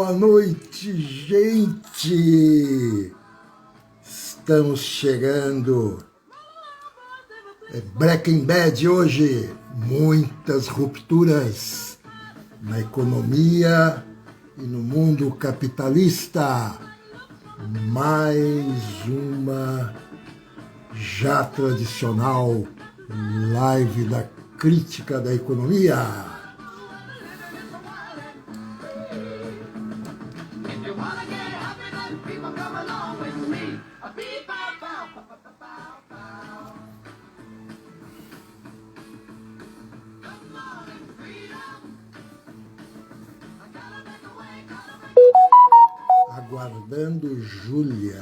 Boa noite, gente! Estamos chegando. Breaking Bad hoje. Muitas rupturas na economia e no mundo capitalista. Mais uma já tradicional live da crítica da economia. Aguardando Júlia.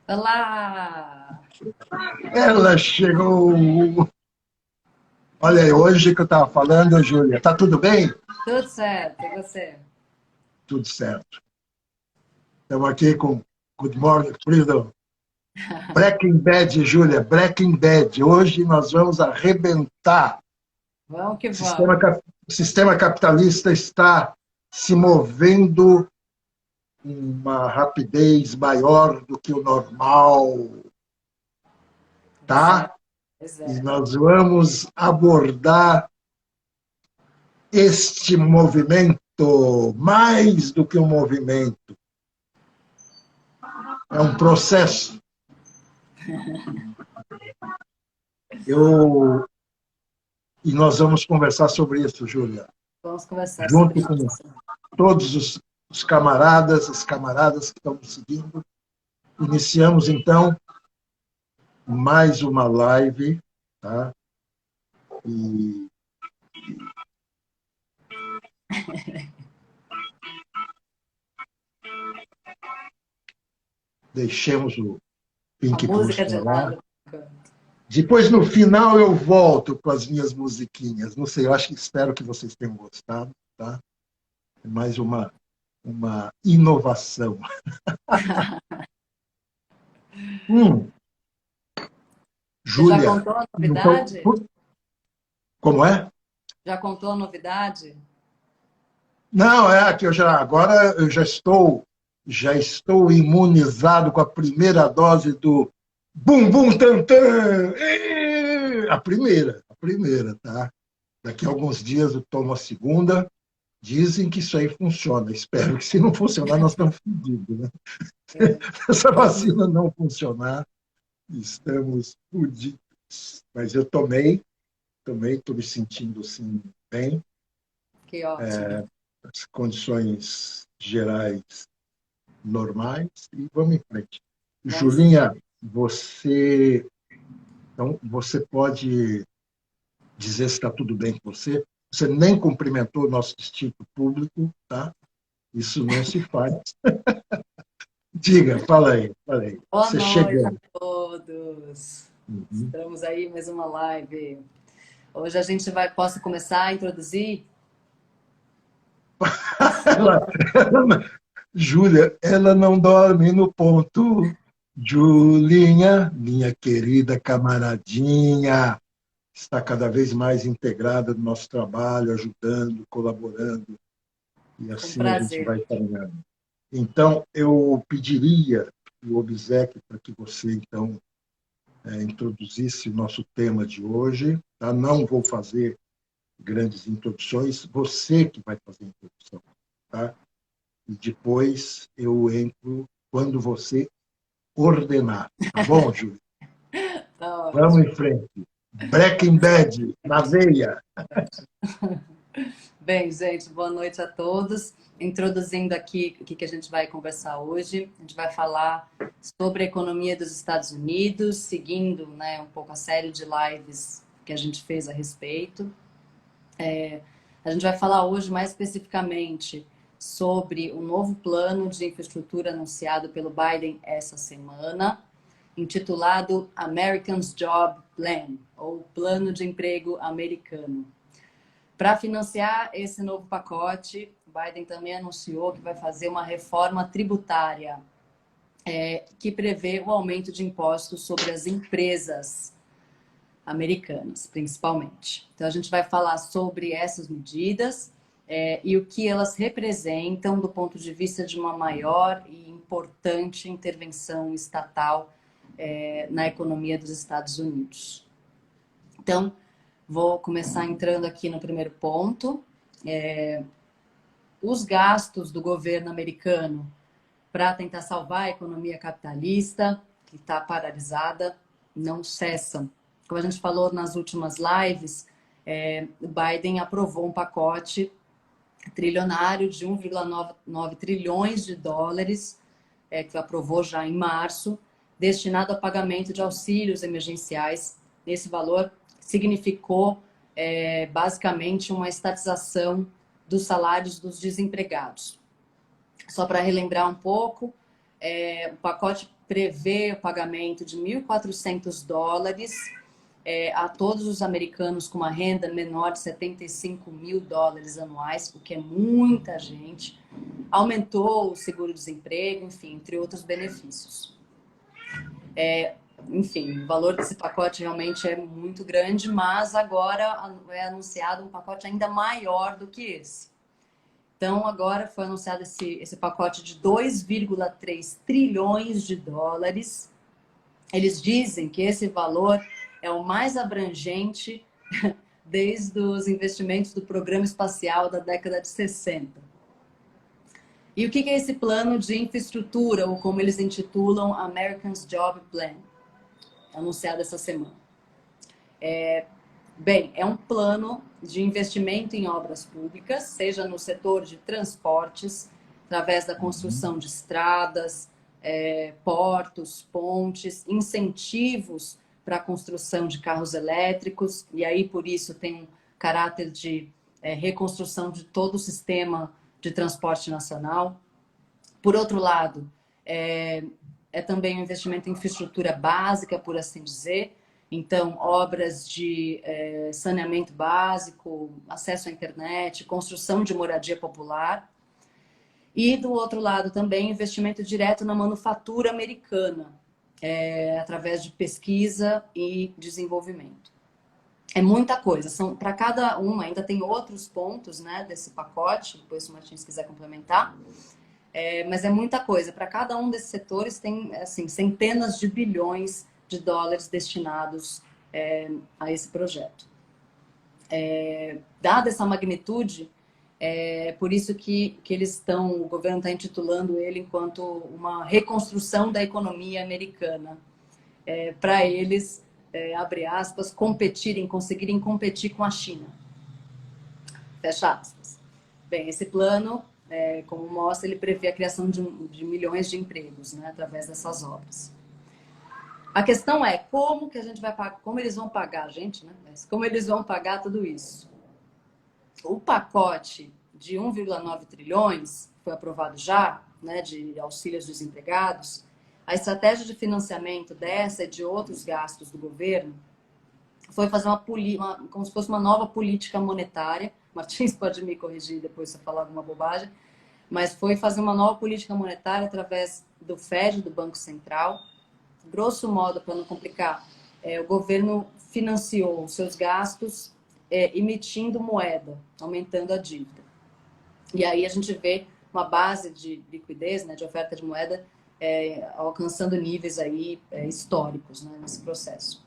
Olá! Ela chegou. Olha aí, hoje que eu estava falando, Júlia, tá tudo bem? Tudo certo, e você? Tudo certo. Estamos aqui com Good Morning Freedom. Breaking Bad, Júlia, Breaking Bad. Hoje nós vamos arrebentar. Vamos que O vamos. sistema capitalista está se movendo com uma rapidez maior do que o normal, tá? Pois E é. nós vamos abordar este movimento, mais do que um movimento, é um processo. E nós vamos conversar sobre isso, Júlia, Vamos conversar sobre junto com isso. todos os camaradas, as camaradas que estão me seguindo. Iniciamos, então, mais uma live, tá? E deixemos o A Pink música Boost de lá. lado. Depois, no final, eu volto com as minhas musiquinhas. Não sei, espero que vocês tenham gostado, tá? É mais uma inovação. Você já Júlia, contou a então, novidade? como é? Já contou a novidade? Não, é que agora eu já estou imunizado com a primeira dose do bum bum tam tam. A primeira, tá? Daqui a alguns dias eu tomo a segunda. Dizem que isso aí funciona. Espero que se não funcionar nós estamos fodidos, né? É. Se essa vacina não funcionar, estamos fodidos. Mas eu tomei, estou me sentindo assim bem. Que ótimo. As condições gerais normais e vamos em frente. Vamos em Julinha, você pode dizer se está tudo bem com você? Você nem cumprimentou o nosso distinto público, tá? Isso não se faz. Diga, fala aí, fala aí. Boa Você noite a chegando. todos. Uhum. Estamos aí mais uma live. Hoje a gente posso começar a introduzir? Júlia, ela não dorme no ponto. Julinha, minha querida camaradinha, está cada vez mais integrada no nosso trabalho, ajudando, colaborando, e Com assim a gente prazer. vai caminhando. Então, eu pediria o obséquio para que você, então, introduzisse o nosso tema de hoje. Tá? Não vou fazer grandes introduções, você que vai fazer a introdução. Tá? E depois eu entro quando você ordenar. Tá bom, Júlio? Tá Vamos ótimo. em frente. Breaking Bad, na veia. Bem, gente, boa noite a todos. Introduzindo aqui o que a gente vai conversar hoje. A gente vai falar sobre a economia dos Estados Unidos, seguindo, né, um pouco a série de lives que a gente fez a respeito. A gente vai falar hoje mais especificamente sobre o novo plano de infraestrutura anunciado pelo Biden essa semana. intitulado Americans Job Plan, ou Plano de Emprego Americano. Para financiar esse novo pacote, Biden também anunciou que vai fazer uma reforma tributária que prevê o aumento de impostos sobre as empresas americanas, principalmente. Então, a gente vai falar sobre essas medidas e o que elas representam do ponto de vista de uma maior e importante intervenção estatal na economia dos Estados Unidos. Então, vou começar entrando aqui no primeiro ponto. Os gastos do governo americano para tentar salvar a economia capitalista, que está paralisada, não cessam. Como a gente falou nas últimas lives, o Biden aprovou um pacote trilionário de 1,9 trilhões de dólares, que aprovou já em março, destinado ao pagamento de auxílios emergenciais. Esse valor significou basicamente uma estatização dos salários dos desempregados. Só para relembrar um pouco, o pacote prevê o pagamento de $1.400 a todos os americanos com uma renda menor de $75.000 anuais, o que é muita gente. Aumentou o seguro-desemprego, enfim, entre outros benefícios. Enfim, o valor desse pacote realmente é muito grande, mas agora é anunciado um pacote ainda maior do que esse. Então, agora foi anunciado esse pacote de 2,3 trilhões de dólares. Eles dizem que esse valor é o mais abrangente desde os investimentos do programa espacial da década de 60. E o que é esse plano de infraestrutura, ou como eles intitulam, Americans Job Plan, anunciado essa semana? Bem, é um plano de investimento em obras públicas, seja no setor de transportes, através da construção de estradas, portos, pontes, incentivos para a construção de carros elétricos, e aí por isso tem um caráter de reconstrução de todo o sistema de transporte nacional. Por outro lado, é também um investimento em infraestrutura básica, por assim dizer. Então, obras de saneamento básico, acesso à internet, construção de moradia popular. E, do outro lado, também investimento direto na manufatura americana, através de pesquisa e desenvolvimento. É muita coisa. Para cada uma, ainda tem outros pontos, né, desse pacote, depois se o Martins quiser complementar. Mas é muita coisa. Para cada um desses setores tem assim, centenas de bilhões de dólares destinados a esse projeto. Dada essa magnitude, por isso que o governo está intitulando ele enquanto uma reconstrução da economia americana. Para eles, abre aspas, conseguirem competir com a China. Fecha aspas. Bem, esse plano, como mostra, ele prevê a criação de milhões de empregos, né, através dessas obras. A questão é como que a gente vai pagar, como eles vão pagar a gente, né? Como eles vão pagar tudo isso? O pacote de 1,9 trilhões foi aprovado já, né, de auxílios dos desempregados. A estratégia de financiamento dessa e de outros gastos do governo foi fazer como se fosse uma nova política monetária. Martins pode me corrigir depois se eu falar alguma bobagem, mas foi fazer uma nova política monetária através do Fed, do Banco Central. Grosso modo, para não complicar, o governo financiou os seus gastos emitindo moeda, aumentando a dívida. E aí a gente vê uma base de liquidez, né, de oferta de moeda, alcançando níveis aí, históricos, né, nesse processo.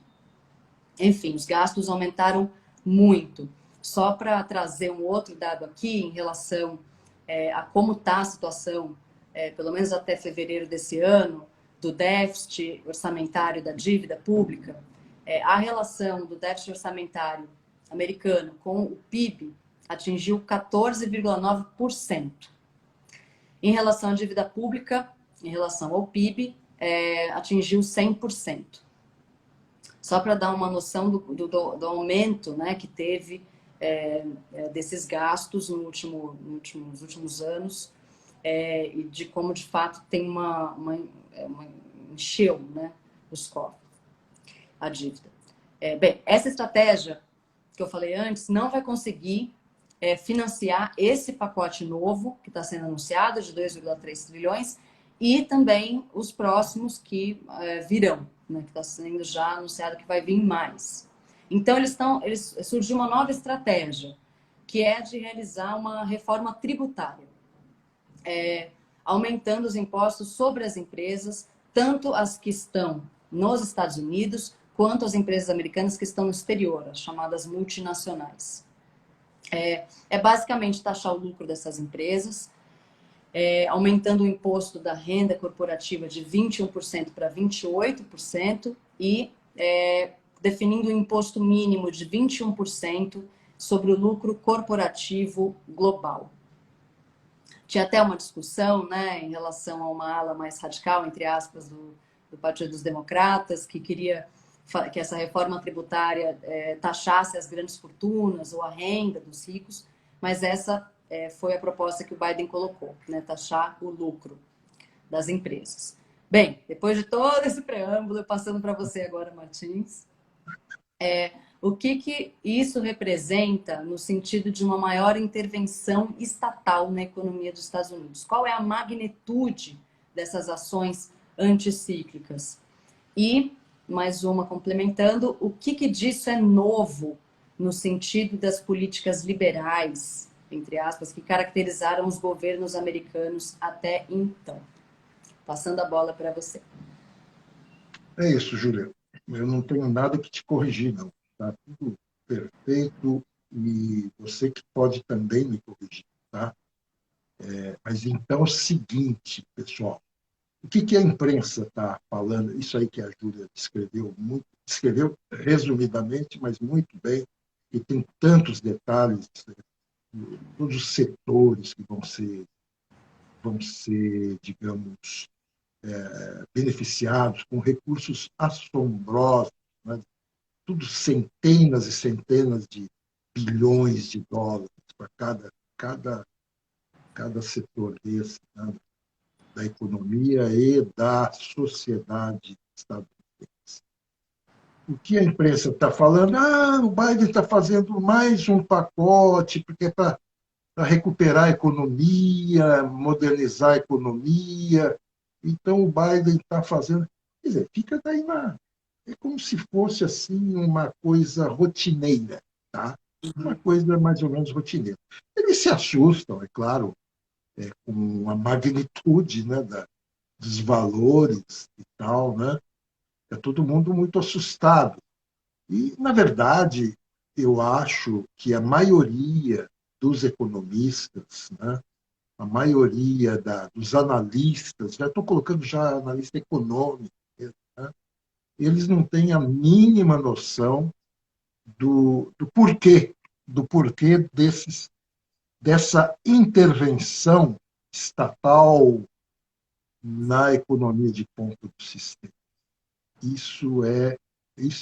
Enfim, os gastos aumentaram muito. Só para trazer um outro dado aqui em relação a como está a situação, pelo menos até fevereiro desse ano, do déficit orçamentário da dívida pública, a relação do déficit orçamentário americano com o PIB atingiu 14,9%. Em relação à dívida pública, em relação ao PIB, atingiu 100%. Só para dar uma noção do aumento, né, que teve desses gastos nos últimos anos, e de como, de fato, tem encheu, né, os COF, a dívida. Bem, essa estratégia que eu falei antes não vai conseguir financiar esse pacote novo que está sendo anunciado, de 2,3 trilhões, e também os próximos que virão, né, que está sendo já anunciado que vai vir mais. Então, surgiu uma nova estratégia, que é de realizar uma reforma tributária, aumentando os impostos sobre as empresas, tanto as que estão nos Estados Unidos, quanto as empresas americanas que estão no exterior, as chamadas multinacionais. Basicamente taxar o lucro dessas empresas, aumentando o imposto da renda corporativa de 21% para 28% e definindo um imposto mínimo de 21% sobre o lucro corporativo global. Tinha até uma discussão, né, em relação a uma ala mais radical, entre aspas, do Partido dos Democratas, que queria que essa reforma tributária taxasse as grandes fortunas ou a renda dos ricos, mas essa foi a proposta que o Biden colocou, né, taxar o lucro das empresas. Bem, depois de todo esse preâmbulo, passando para você agora, Martins, o que isso representa no sentido de uma maior intervenção estatal na economia dos Estados Unidos? Qual é a magnitude dessas ações anticíclicas? E, mais uma complementando, o que disso é novo no sentido das políticas liberais, entre aspas, que caracterizaram os governos americanos até então? Passando a bola para você. É isso, Júlia. Eu não tenho nada que te corrigir, não. Está tudo perfeito e você que pode também me corrigir, tá? Mas então é o seguinte, pessoal. O que a imprensa está falando? Isso aí que a Júlia descreveu resumidamente, mas muito bem, e tem tantos detalhes, todos os setores que vão ser, digamos, beneficiados com recursos assombrosos, né? Tudo centenas e centenas de bilhões de dólares para cada setor desse, né? Da economia e da sociedade estadunidense. O que a imprensa está falando? O Biden está fazendo mais um pacote, porque é para recuperar a economia, modernizar a economia. Então, o Biden está fazendo... Quer dizer, fica daí é como se fosse assim uma coisa rotineira, tá? Uma coisa mais ou menos rotineira. Eles se assustam, é claro, com a magnitude, né, dos valores e tal, né? É todo mundo muito assustado. E, na verdade, eu acho que a maioria dos economistas, né, a maioria dos analistas, já estou colocando já analista econômico, né, eles não têm a mínima noção do porquê dessa intervenção estatal na economia de ponta do sistema. Isso é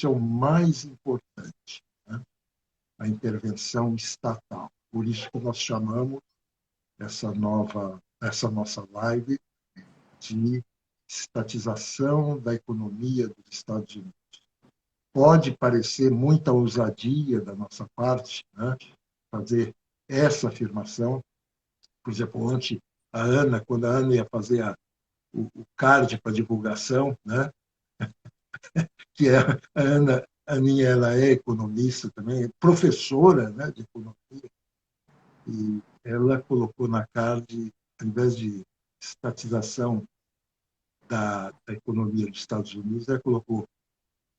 o mais importante, né? A intervenção estatal. Por isso que nós chamamos essa nossa live de estatização da economia dos Estados Unidos. Pode parecer muita ousadia da nossa parte, né, fazer essa afirmação. Por exemplo, ontem, quando a Ana ia fazer o card para divulgação, né, que a Aninha, ela é economista também, é professora, né, de economia, e ela colocou na card, ao invés de estatização da economia dos Estados Unidos, ela colocou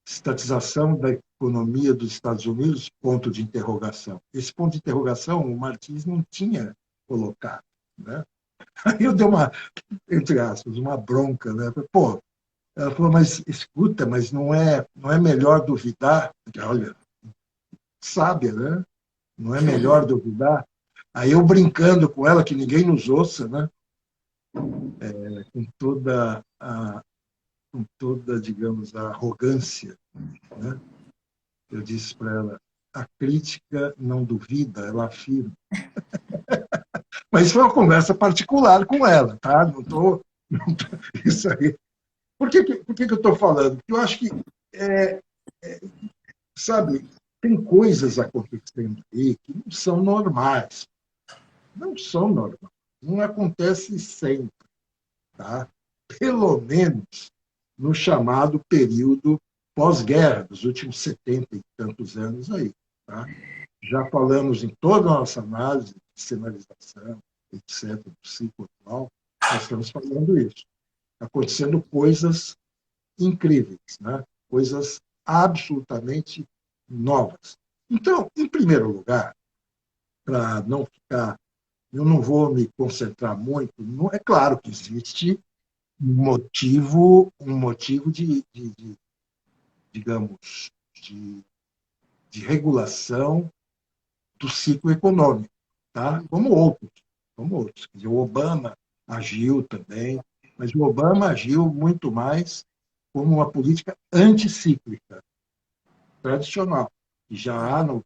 estatização da economia dos Estados Unidos, ponto de interrogação. Esse ponto de interrogação o Martins não tinha colocado, né? Aí eu dei uma, entre aspas, uma bronca, né? Pô, ela falou, mas escuta, mas não é melhor duvidar? Olha, sábia, né? Não é melhor duvidar? Aí eu brincando com ela, que ninguém nos ouça, né? Com toda, digamos, a arrogância, né? Eu disse para ela, a crítica não duvida, ela afirma. Mas foi uma conversa particular com ela, tá? Não tô isso aí Por que eu estou falando? Porque eu acho que, é, sabe, tem coisas acontecendo aí que não são normais. Não são normais. Não acontece sempre, tá? Pelo menos no chamado período pós-guerra, dos últimos 70 e tantos anos aí. Tá? Já falamos em toda a nossa análise de cenarização, etc., do ciclo atual, nós estamos falando isso. Acontecendo coisas incríveis, né? Coisas absolutamente novas. Então, em primeiro lugar, para não ficar, eu não vou me concentrar muito, não, é claro que existe um motivo digamos, de regulação do ciclo econômico, tá? Como outros. Quer dizer, o Obama agiu também, mas o Obama agiu muito mais como uma política anticíclica, tradicional. E já no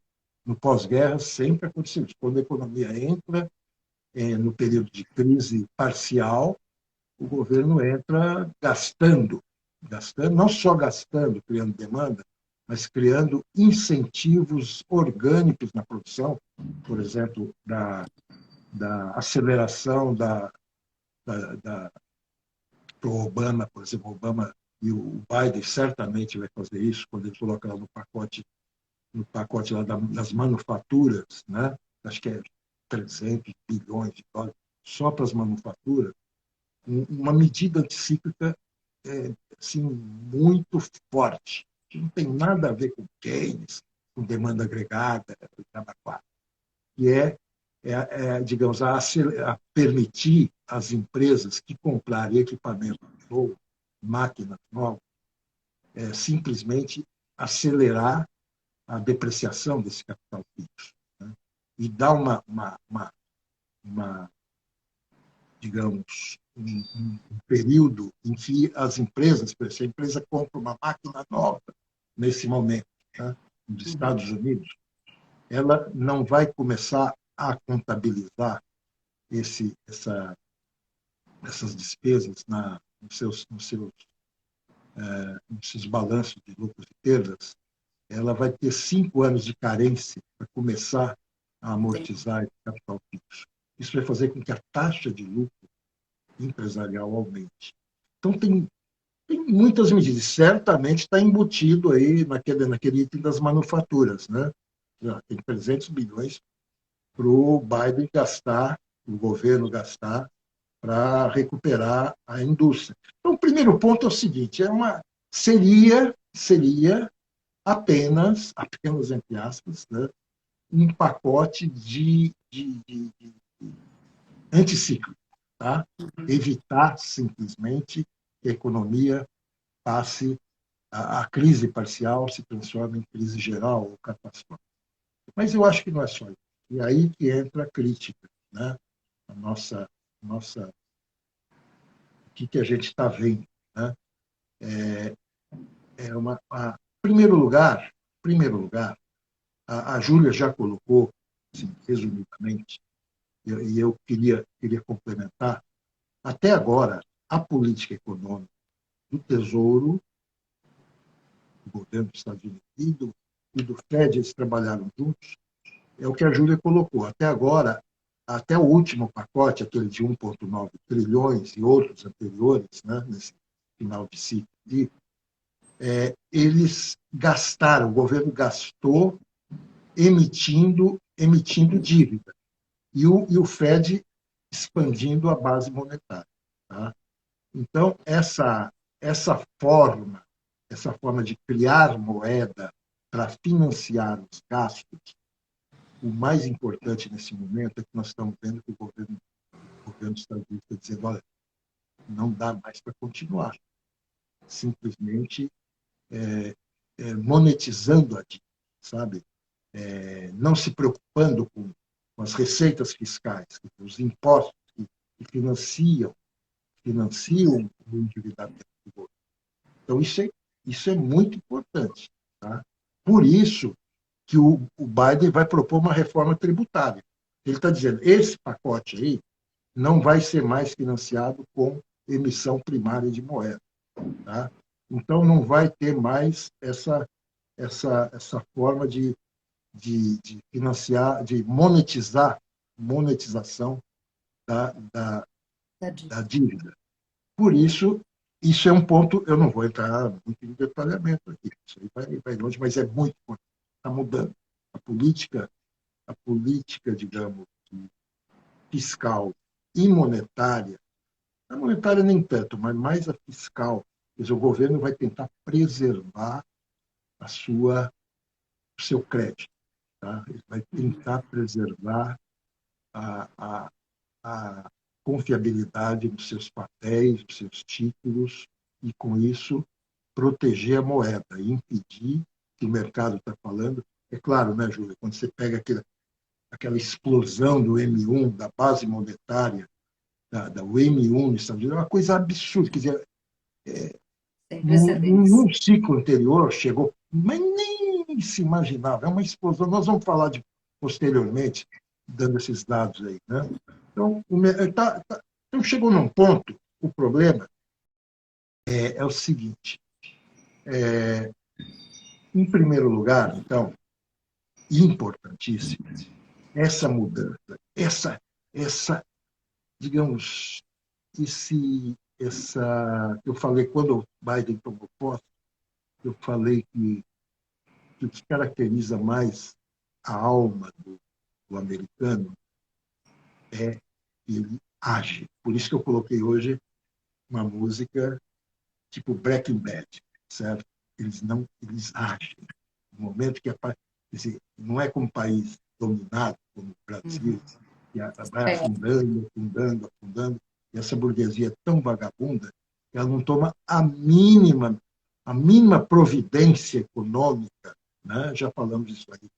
pós-guerra sempre aconteceu isso. Quando a economia entra no período de crise parcial, o governo entra gastando, não só gastando, criando demanda, mas criando incentivos orgânicos na produção, por exemplo, da aceleração do Obama, por exemplo, o Obama e o Biden certamente vai fazer isso quando ele coloca lá no pacote lá das manufaturas, né? Acho que é 300 bilhões de dólares só para as manufaturas, uma medida anticíclica assim, muito forte, que não tem nada a ver com Keynes, com demanda agregada, que digamos, a permitir às empresas que comprarem equipamento novo, máquinas novas, simplesmente acelerar a depreciação desse capital fixo, né? E dar uma digamos, um período em que as empresas, por exemplo, a empresa compra uma máquina nova nesse momento, tá? Nos Estados Unidos, ela não vai começar a contabilizar essas despesas nos seus balanços de lucros e perdas. Ela vai ter 5 anos de carência para começar a amortizar esse capital fixo. Isso vai fazer com que a taxa de lucro empresarial aumente. Então, tem muitas medidas. Certamente está embutido aí naquele item das manufaturas, né? Tem 300 bilhões para o Biden gastar, o governo gastar, para recuperar a indústria. Então, o primeiro ponto é o seguinte: seria apenas entre aspas, né, um pacote de anticiclo, tá? Evitar simplesmente que a economia passe a crise parcial se transforma em crise geral ou catastrófica. Mas eu acho que não é só isso. E aí que entra a crítica, né? A nossa, o que a gente está vendo, né? Primeiro lugar, a Júlia já colocou, assim, resumidamente, e eu queria complementar. Até agora, a política econômica do Tesouro, do governo dos Estados Unidos e do Fed, eles trabalharam juntos, é o que a Júlia colocou. Até agora, até o último pacote, aquele de 1,9 trilhões e outros anteriores, né, nesse final de ciclo, eles gastaram, o governo gastou emitindo dívida, e o Fed expandindo a base monetária. Tá? Então, essa forma de criar moeda para financiar os gastos, o mais importante nesse momento é que nós estamos vendo que o governo dos Estados Unidos está dizendo: olha, não dá mais para continuar. Simplesmente monetizando a dívida, sabe? Não se preocupando com as receitas fiscais, os impostos que financiam o endividamento do governo. Então, isso é muito importante. Tá? Por isso que o Biden vai propor uma reforma tributária. Ele está dizendo: esse pacote aí não vai ser mais financiado com emissão primária de moeda. Tá? Então, não vai ter mais essa forma de financiar, de monetização da, da, Da da dívida. dívida. Por isso é um ponto, eu não vou entrar muito em detalhamento aqui, isso aí vai longe, mas é muito importante. Está mudando. A política, digamos, fiscal e monetária, a monetária nem tanto, mas mais a fiscal, quer dizer, o governo vai tentar preservar a o seu crédito, tá? Ele vai Uhum. tentar preservar a, a, a confiabilidade dos seus papéis, dos seus títulos, e, com isso, proteger a moeda e impedir que o mercado está falando. É claro, né, Júlia, quando você pega aquela explosão do M1, da base monetária, da M1 nos Estados Unidos, é uma coisa absurda. Quer dizer, Sem precedentes. num ciclo anterior chegou, mas nem se imaginava, é uma explosão. Nós vamos falar posteriormente, dando esses dados aí. Né? Então, então, chegou num ponto, o problema é o seguinte, em primeiro lugar, então, importantíssimo, essa mudança, essa digamos, eu falei, quando o Biden tomou posse, eu falei que o que caracteriza mais a alma do americano é que ele age. Por isso que eu coloquei hoje uma música tipo Breaking Bad, certo? Eles agem. No momento que não é como um país dominado, como o Uhum. Brasil, que vai É, afundando, afundando, afundando, e essa burguesia é tão vagabunda que ela não toma a mínima providência econômica, né? Já falamos disso aí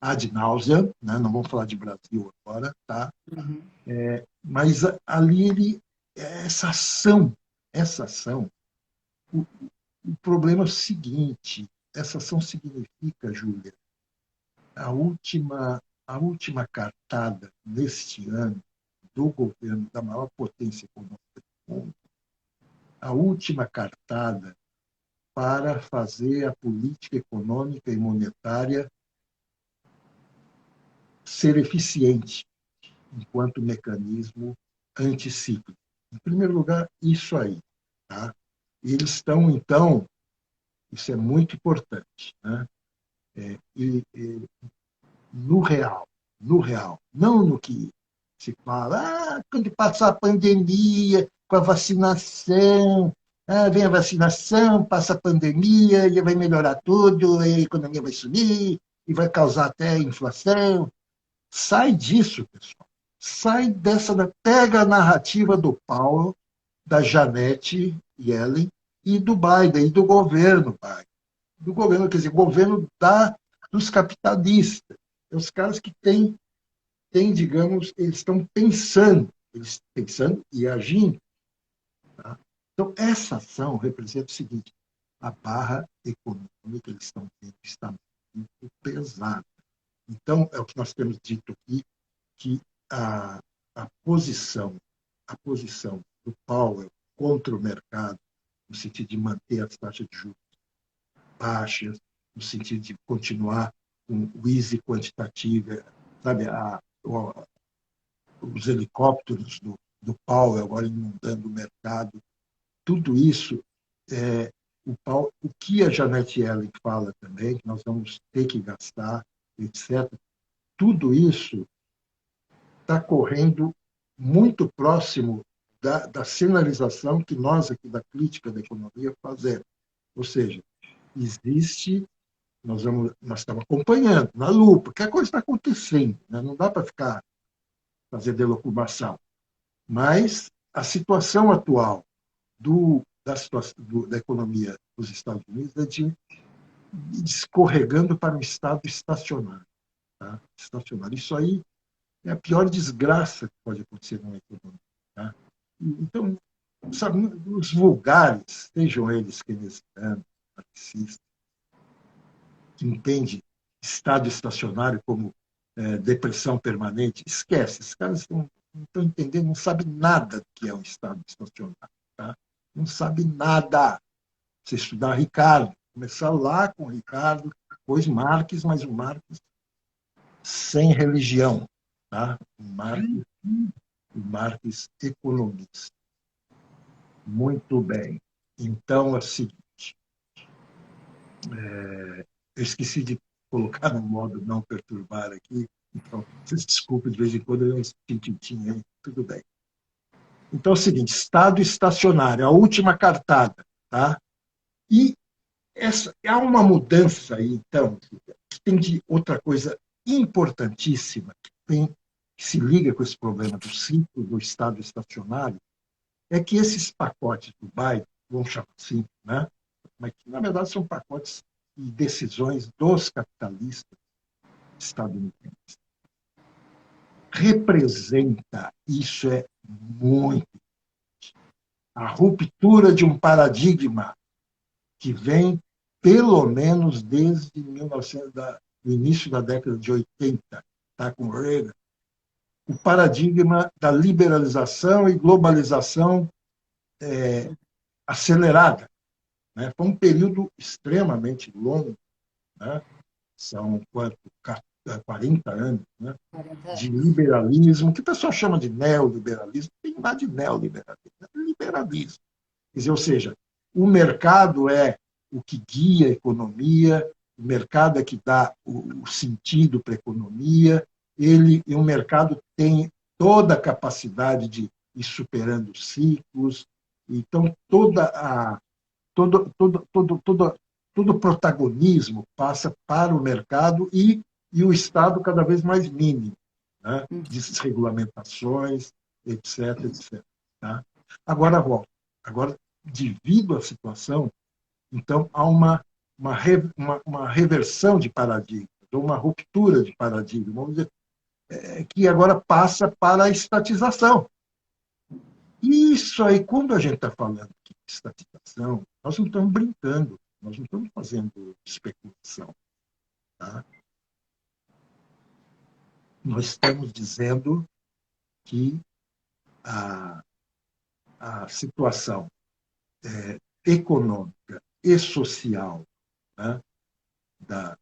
ad nauseam, né? Não vamos falar de Brasil agora, tá? uhum. Mas ali essa ação, o, o problema é o seguinte, essa ação significa, Júlia, a última cartada neste ano do governo da maior potência econômica do mundo, a última cartada para fazer a política econômica e monetária ser eficiente enquanto mecanismo anticíclico. Em primeiro lugar, isso aí. Tá? E eles estão, então, isso é muito importante, né? E no real, não no que se fala, quando passar a pandemia, com a vacinação, vem a vacinação, passa a pandemia, e vai melhorar tudo, a economia vai subir, e vai causar até inflação. Sai disso, pessoal. Sai dessa. Pega a narrativa do Powell, da Janet Yellen e do Biden, e do governo Biden. Do governo, quer dizer, governo dos capitalistas. É os caras que digamos, eles pensando e agindo. Tá? Então, essa ação representa o seguinte: a barra econômica que eles estão tendo está muito pesada. Então, é o que nós temos dito aqui, que a, a posição, a posição do Powell contra o mercado, no sentido de manter as taxas de juros baixas, no sentido de continuar com o easy quantitative, sabe, os helicópteros do Powell agora inundando o mercado, tudo isso, o que a Janet Yellen fala também, que nós vamos ter que gastar, etc., tudo isso está correndo muito próximo da sinalização que nós aqui da crítica da economia fazemos. Ou seja, existe, nós estamos acompanhando na lupa, que a coisa está acontecendo, né? Não dá para fazer delocubação. Mas a situação atual da economia dos Estados Unidos é de escorregando para um estado estacionário. Tá? Estacionário. Isso aí é a pior desgraça que pode acontecer numa economia. Tá? Então, sabe, os vulgares, sejam eles keynesianos, marxistas, que entendem estado estacionário como depressão permanente, esquece, esses caras não estão entendendo, não sabem nada do que é um estado estacionário. Tá? não sabe nada. Você estudar Ricardo, começar lá com Ricardo, depois Marx, mas o Marx sem religião, tá? O Marx economista. Muito bem. Então, é o seguinte, eu esqueci de colocar no modo não perturbar aqui, então, vocês desculpem, de vez em quando eu tintim aí, tudo bem. Então, é o seguinte, estado estacionário, a última cartada, tá? E há uma mudança aí, então, que tem de outra coisa importantíssima, que se liga com esse problema do ciclo do estado estacionário, é que esses pacotes do Biden, vamos chamar assim, né? Mas que, na verdade, são pacotes e decisões dos capitalistas estadunidenses. Representa, isso é muito, a ruptura de um paradigma que vem pelo menos desde 1900, o início da década de 80, tá, com Reagan, o paradigma da liberalização e globalização acelerada. Né? Foi um período extremamente longo, né? São 40 anos, né? 40 De anos. liberalismo, que o pessoal chama de neoliberalismo, tem nada de neoliberalismo, é liberalismo. Quer dizer, ou seja, o mercado é o que guia a economia, o mercado é que dá o sentido para a economia, e o mercado tem toda a capacidade de ir superando ciclos, então todo o protagonismo passa para o mercado e o Estado cada vez mais mínimo, né? Desregulamentações, etc, etc. Tá? Agora volta. Agora, devido à situação, então há uma reversão de paradigma, uma ruptura de paradigma, vamos dizer, que agora passa para a estatização. E isso aí, quando a gente está falando de estatização, nós não estamos brincando, nós não estamos fazendo especulação. Tá? Nós estamos dizendo que a, a situação econômica e social, né,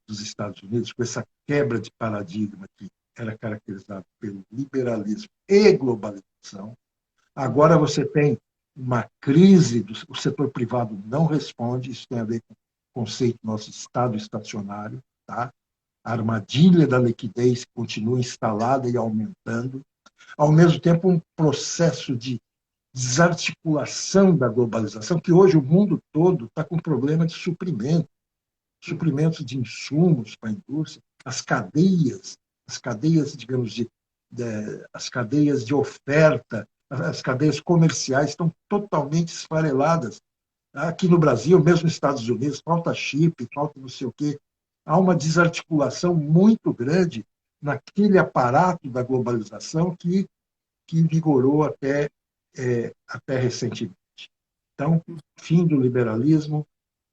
dos Estados Unidos, com essa quebra de paradigma que era caracterizado pelo liberalismo e globalização, agora você tem uma crise, o setor privado não responde, isso tem a ver com o conceito do nosso Estado estacionário, tá? A armadilha da liquidez continua instalada e aumentando, ao mesmo tempo um processo de desarticulação da globalização, que hoje o mundo todo está com problema de suprimentos de insumos para a indústria, as cadeias, digamos, as cadeias de oferta, as cadeias comerciais estão totalmente esfareladas. Aqui no Brasil, mesmo nos Estados Unidos, falta chip, falta não sei o quê. Há uma desarticulação muito grande naquele aparato da globalização que vigorou até recentemente. Então, fim do liberalismo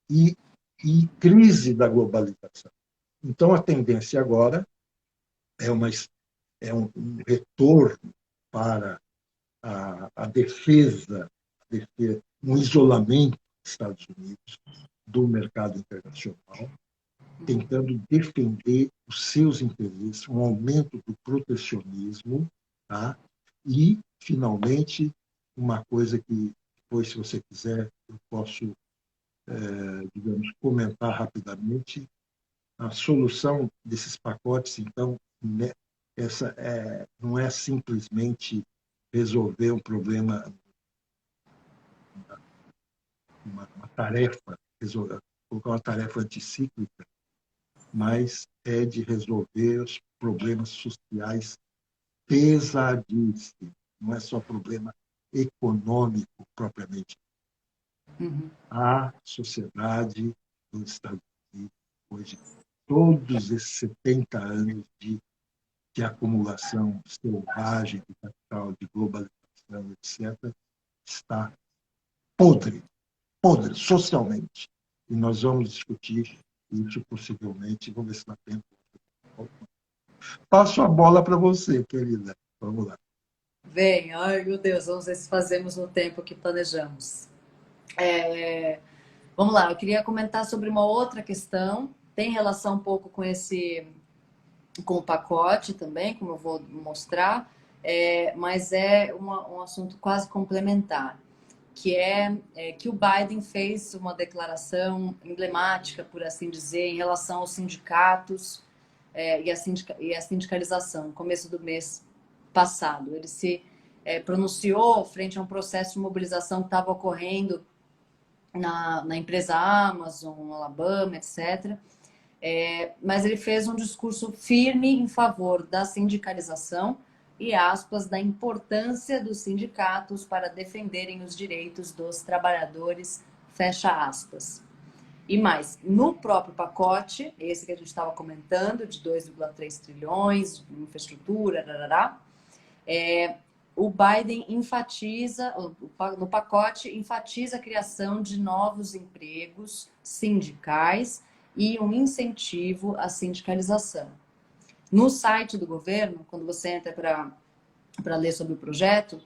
e, e crise da globalização. Então, a tendência agora é um retorno para a defesa, um isolamento dos Estados Unidos do mercado internacional, tentando defender os seus interesses, um aumento do protecionismo, tá? E, finalmente, uma coisa que depois, se você quiser, eu posso, digamos, comentar rapidamente, a solução desses pacotes, então, né, não é simplesmente resolver um problema, uma tarefa, colocar uma tarefa anticíclica, mas é de resolver os problemas sociais pesadíssimos. Não é só problema econômico propriamente. A sociedade dos Estados Unidos, depois de todos esses 70 anos de acumulação selvagem de capital, de globalização, etc., está podre, podre socialmente. E nós vamos discutir isso possivelmente, vamos ver se dá tempo. Passo a bola para você, querida. Vamos lá. Vem, ai meu Deus, vamos ver se fazemos no tempo que planejamos. Vamos lá, eu queria comentar sobre uma outra questão, tem relação um pouco com o pacote também, como eu vou mostrar, mas é um assunto quase complementar, que é que o Biden fez uma declaração emblemática, por assim dizer, em relação aos sindicatos e a sindicalização, no começo do mês passado. Ele se pronunciou frente a um processo de mobilização que estava ocorrendo na empresa Amazon, Alabama, etc. Mas ele fez um discurso firme em favor da sindicalização e, aspas, da importância dos sindicatos para defenderem os direitos dos trabalhadores, fecha aspas. E mais, no próprio pacote, esse que a gente estava comentando, de 2,3 trilhões, de infraestrutura, rarará, o Biden enfatiza, no pacote, enfatiza a criação de novos empregos sindicais e um incentivo à sindicalização. No site do governo, quando você entra para ler sobre o projeto,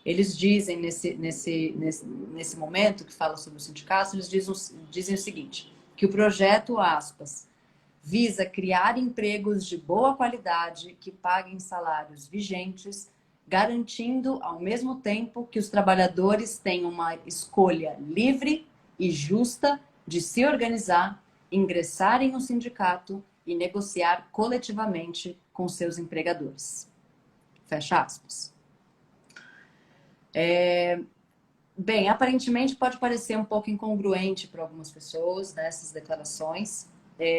eles dizem nesse momento que fala sobre os sindicatos, eles dizem o seguinte, que o projeto, aspas, visa criar empregos de boa qualidade que paguem salários vigentes, garantindo ao mesmo tempo que os trabalhadores tenham uma escolha livre e justa de se organizar, ingressar em um sindicato e negociar coletivamente com seus empregadores. Fecha aspas. Bem, aparentemente pode parecer um pouco incongruente para algumas pessoas, né, essas declarações.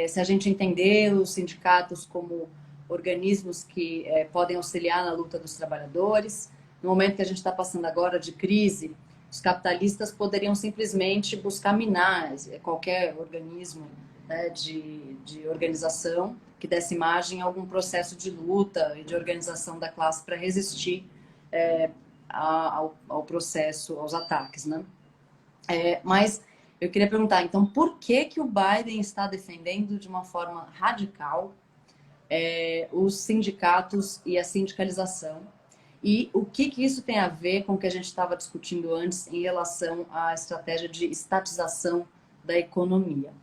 Se a gente entender os sindicatos como organismos que podem auxiliar na luta dos trabalhadores, no momento que a gente está passando agora de crise, os capitalistas poderiam simplesmente buscar minar qualquer organismo, né, de organização que desse imagem a algum processo de luta e de organização da classe para resistir ao processo, aos ataques, né? Mas eu queria perguntar, então, por que o Biden está defendendo de uma forma radical os sindicatos e a sindicalização? E o que isso tem a ver com o que a gente estava discutindo antes em relação à estratégia de estatização da economia?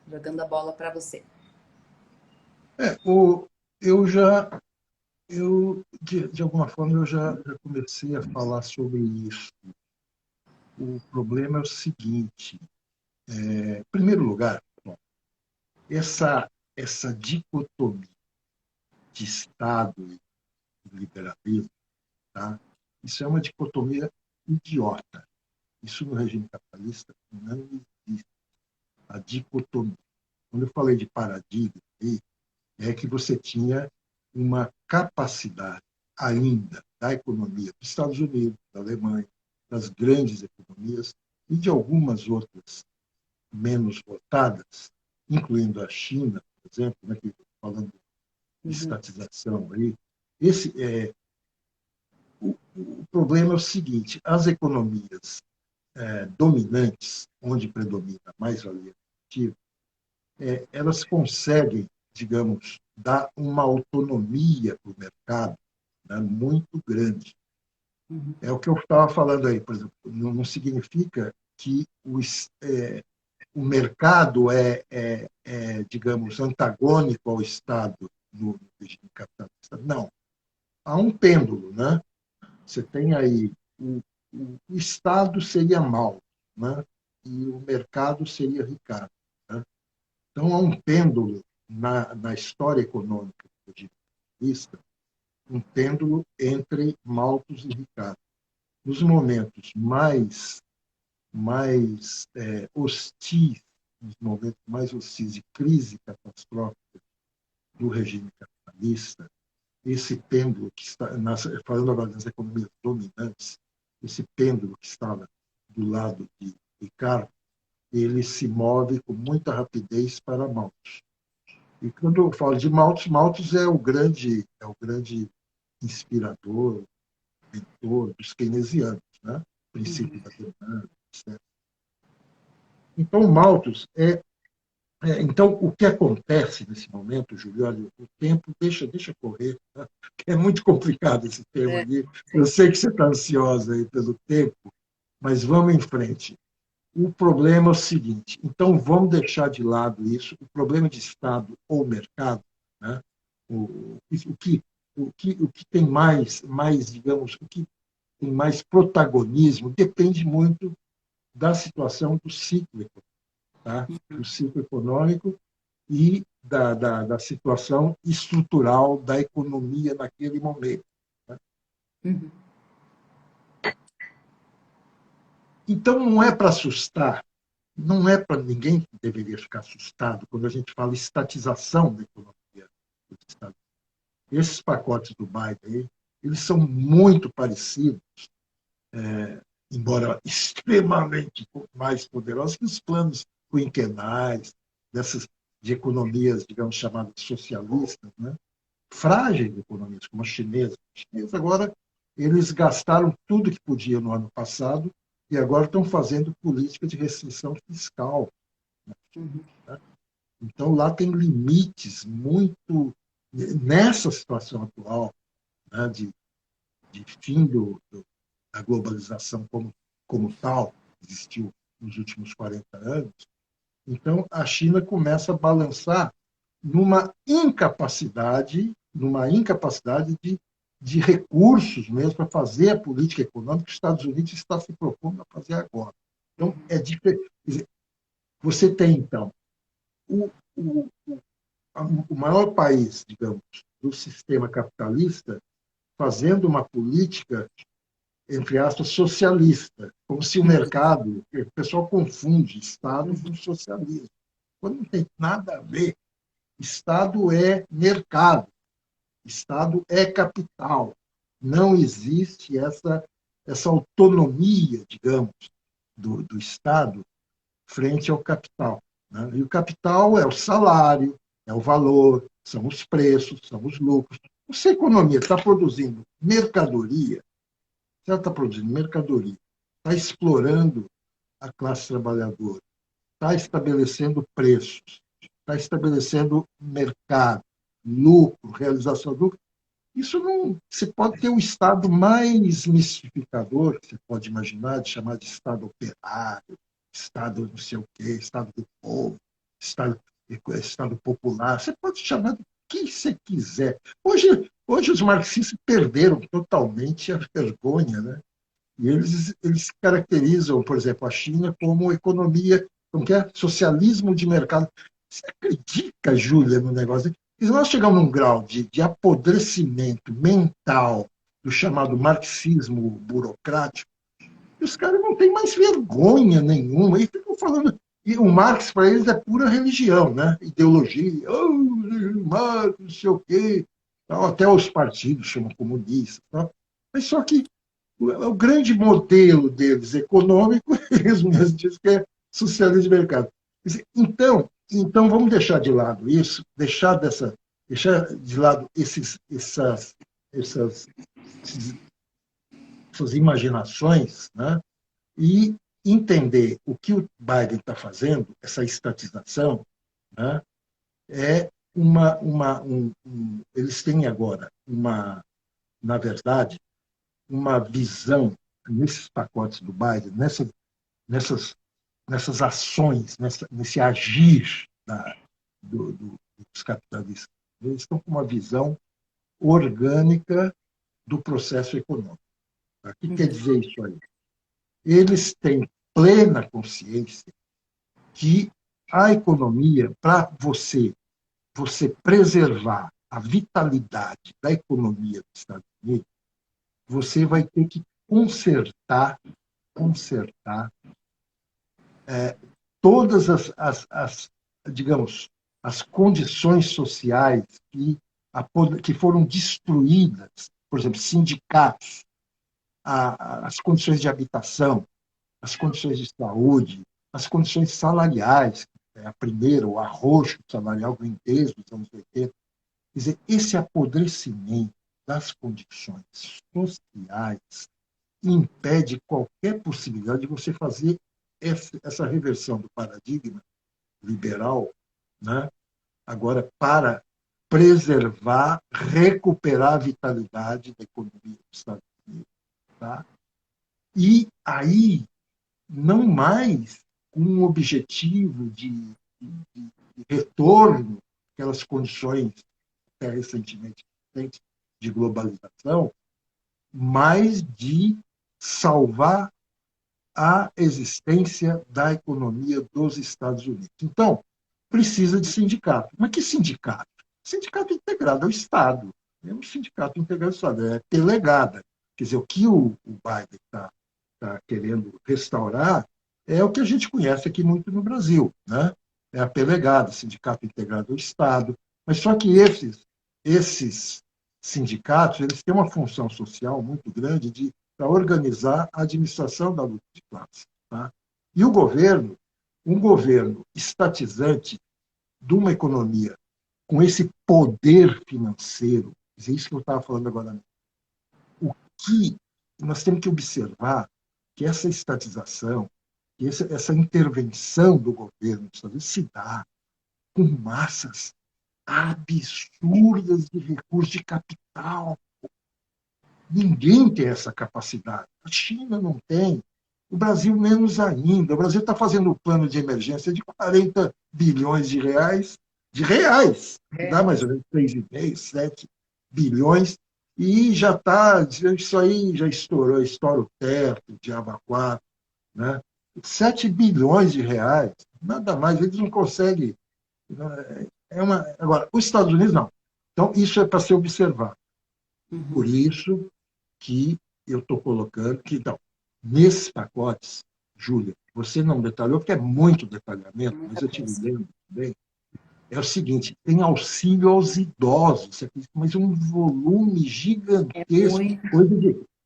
Jogando a bola para você. Eu já, de alguma forma, eu já comecei a falar sobre isso. O problema é o seguinte, em primeiro lugar, bom, essa dicotomia de Estado e liberalismo, tá? Isso é uma dicotomia idiota. Isso no regime capitalista não existe. A dicotomia. Quando eu falei de paradigma, é que você tinha uma capacidade ainda da economia dos Estados Unidos, da Alemanha, das grandes economias e de algumas outras menos votadas, incluindo a China, por exemplo, né, que falando de estatização aí. O problema é o seguinte: as economias dominantes, onde predomina a mais-valia efetiva, elas conseguem, digamos, dar uma autonomia para o mercado, né, muito grande. É o que eu estava falando aí, por exemplo, não significa que o mercado digamos, antagônico ao Estado no regime capitalista. Não. Há um pêndulo, né? Você tem aí o Estado seria mau, né? E o mercado seria Ricardo. Né? Então, há um pêndulo na história econômica do regime capitalista, um pêndulo entre Malthus e Ricardo. Nos momentos mais hostis, nos momentos mais hostis de crise catastrófica do regime capitalista, esse pêndulo que está, falando agora das economias dominantes, esse pêndulo que estava do lado de Ricardo, ele se move com muita rapidez para Malthus. E quando eu falo de Malthus, Malthus é o grande inspirador, mentor dos keynesianos, né? Princípio da demanda, etc. Então, Malthus então, o que acontece nesse momento, Júlio, olha, o tempo deixa correr, né? É muito complicado esse tema aqui. Eu sei que você está ansiosa aí pelo tempo, mas vamos em frente. O problema é o seguinte, então vamos deixar de lado isso, o problema de Estado ou mercado, né? O que, o que tem mais, digamos, o que tem mais protagonismo depende muito da situação do ciclo econômico, tá? Do ciclo econômico e da situação estrutural da economia naquele momento. Né? Uhum. Então, não é para assustar, não é para ninguém que deveria ficar assustado quando a gente fala estatização da economia dos Estados Unidos. Esses pacotes do Biden, eles são muito parecidos, embora extremamente mais poderosos que os planos quinquenais dessas de economias, digamos, chamadas socialistas, né? Frágeis economias, como a chinesa. A chinesa agora, eles gastaram tudo que podiam no ano passado e agora estão fazendo política de restrição fiscal. Uhum. Né? Então, lá tem limites muito. Nessa situação atual, né, de fim da globalização como tal, que existiu nos últimos 40 anos, então a China começa a balançar numa incapacidade de recursos mesmo para fazer a política econômica que os Estados Unidos está se propondo a fazer agora. Então, é diferente. Você tem, então, o, o, o maior país, digamos, do sistema capitalista fazendo uma política, entre aspas, socialista, como se o mercado, o pessoal confunde Estado com socialismo, quando não tem nada a ver. Estado é mercado, Estado é capital. Não existe essa autonomia, digamos, do Estado frente ao capital. Né? E o capital é o salário, é o valor, são os preços, são os lucros. Se a economia está produzindo mercadoria, se ela está produzindo mercadoria, está explorando a classe trabalhadora, está estabelecendo preços, está estabelecendo mercado, lucro, realização do lucro. Isso não. Você pode ter o Estado mais mistificador que você pode imaginar, de chamar de Estado operário, Estado não sei o quê, Estado do povo, Estado popular. Você pode chamar do que você quiser. Hoje os marxistas perderam totalmente a vergonha, né? E eles caracterizam, por exemplo, a China como economia, como que é? Socialismo de mercado. Você acredita, Júlia, no negócio? E nós chegamos num grau de apodrecimento mental do chamado marxismo burocrático, e os caras não têm mais vergonha nenhuma. E ficam falando. E o Marx, para eles, é pura religião, né? Ideologia. Oh, Marx, não sei o quê. Até os partidos chamam comunistas. Mas só que o grande modelo deles econômico, eles mesmos dizem que é socialismo de mercado. Então vamos deixar de lado isso, deixar de lado essas, essas imaginações, né? E entender o que o Biden está fazendo, essa estatização, né? É eles têm agora na verdade, uma visão nesses pacotes do Biden, nessas, nessas ações, nesse agir dos capitalistas. Eles estão com uma visão orgânica do processo econômico. O que quer dizer isso aí? Eles têm plena consciência que a economia, para você preservar a vitalidade da economia dos Estados Unidos, você vai ter que consertar todas digamos, as condições sociais que foram destruídas, por exemplo, sindicatos, as condições de habitação, as condições de saúde, as condições salariais, a primeira, o arroxo salarial desde os anos 80. Quer dizer, esse apodrecimento das condições sociais impede qualquer possibilidade de você fazer essa reversão do paradigma liberal, né? Agora para preservar, recuperar a vitalidade da economia dos Estados Unidos. Tá? E aí não mais com um objetivo de retorno àquelas condições até recentemente de globalização, mas de salvar a existência da economia dos Estados Unidos. Então, precisa de sindicato. Mas que sindicato? Sindicato integrado ao Estado. É um sindicato integrado ao Estado, é delegada. Quer dizer, o que o Biden está querendo restaurar é o que a gente conhece aqui muito no Brasil, né? É a pelegada, sindicato integrado ao Estado. Mas só que esses sindicatos eles têm uma função social muito grande para organizar a administração da luta de classe. Tá? E o governo, um governo estatizante de uma economia com esse poder financeiro, é isso que eu estava falando agora, o que nós temos que observar que essa estatização, que essa intervenção do governo se dá com massas absurdas de recursos de capital. Ninguém tem essa capacidade. A China não tem, o Brasil menos ainda. O Brasil está fazendo um plano de emergência de 40 bilhões de reais, que dá mais ou menos 3,5, 7 bilhões, e já está, isso aí já estoura o teto de Abaquá, né? 7 bilhões de reais, nada mais, eles não conseguem. Agora, os Estados Unidos não. Então, isso é para ser observado. Por isso que eu estou colocando que, então, nesses pacotes, Júlia, você não detalhou, porque é muito detalhamento, mas eu te lembro também, é o seguinte, tem auxílio aos idosos, mas um volume gigantesco, coisa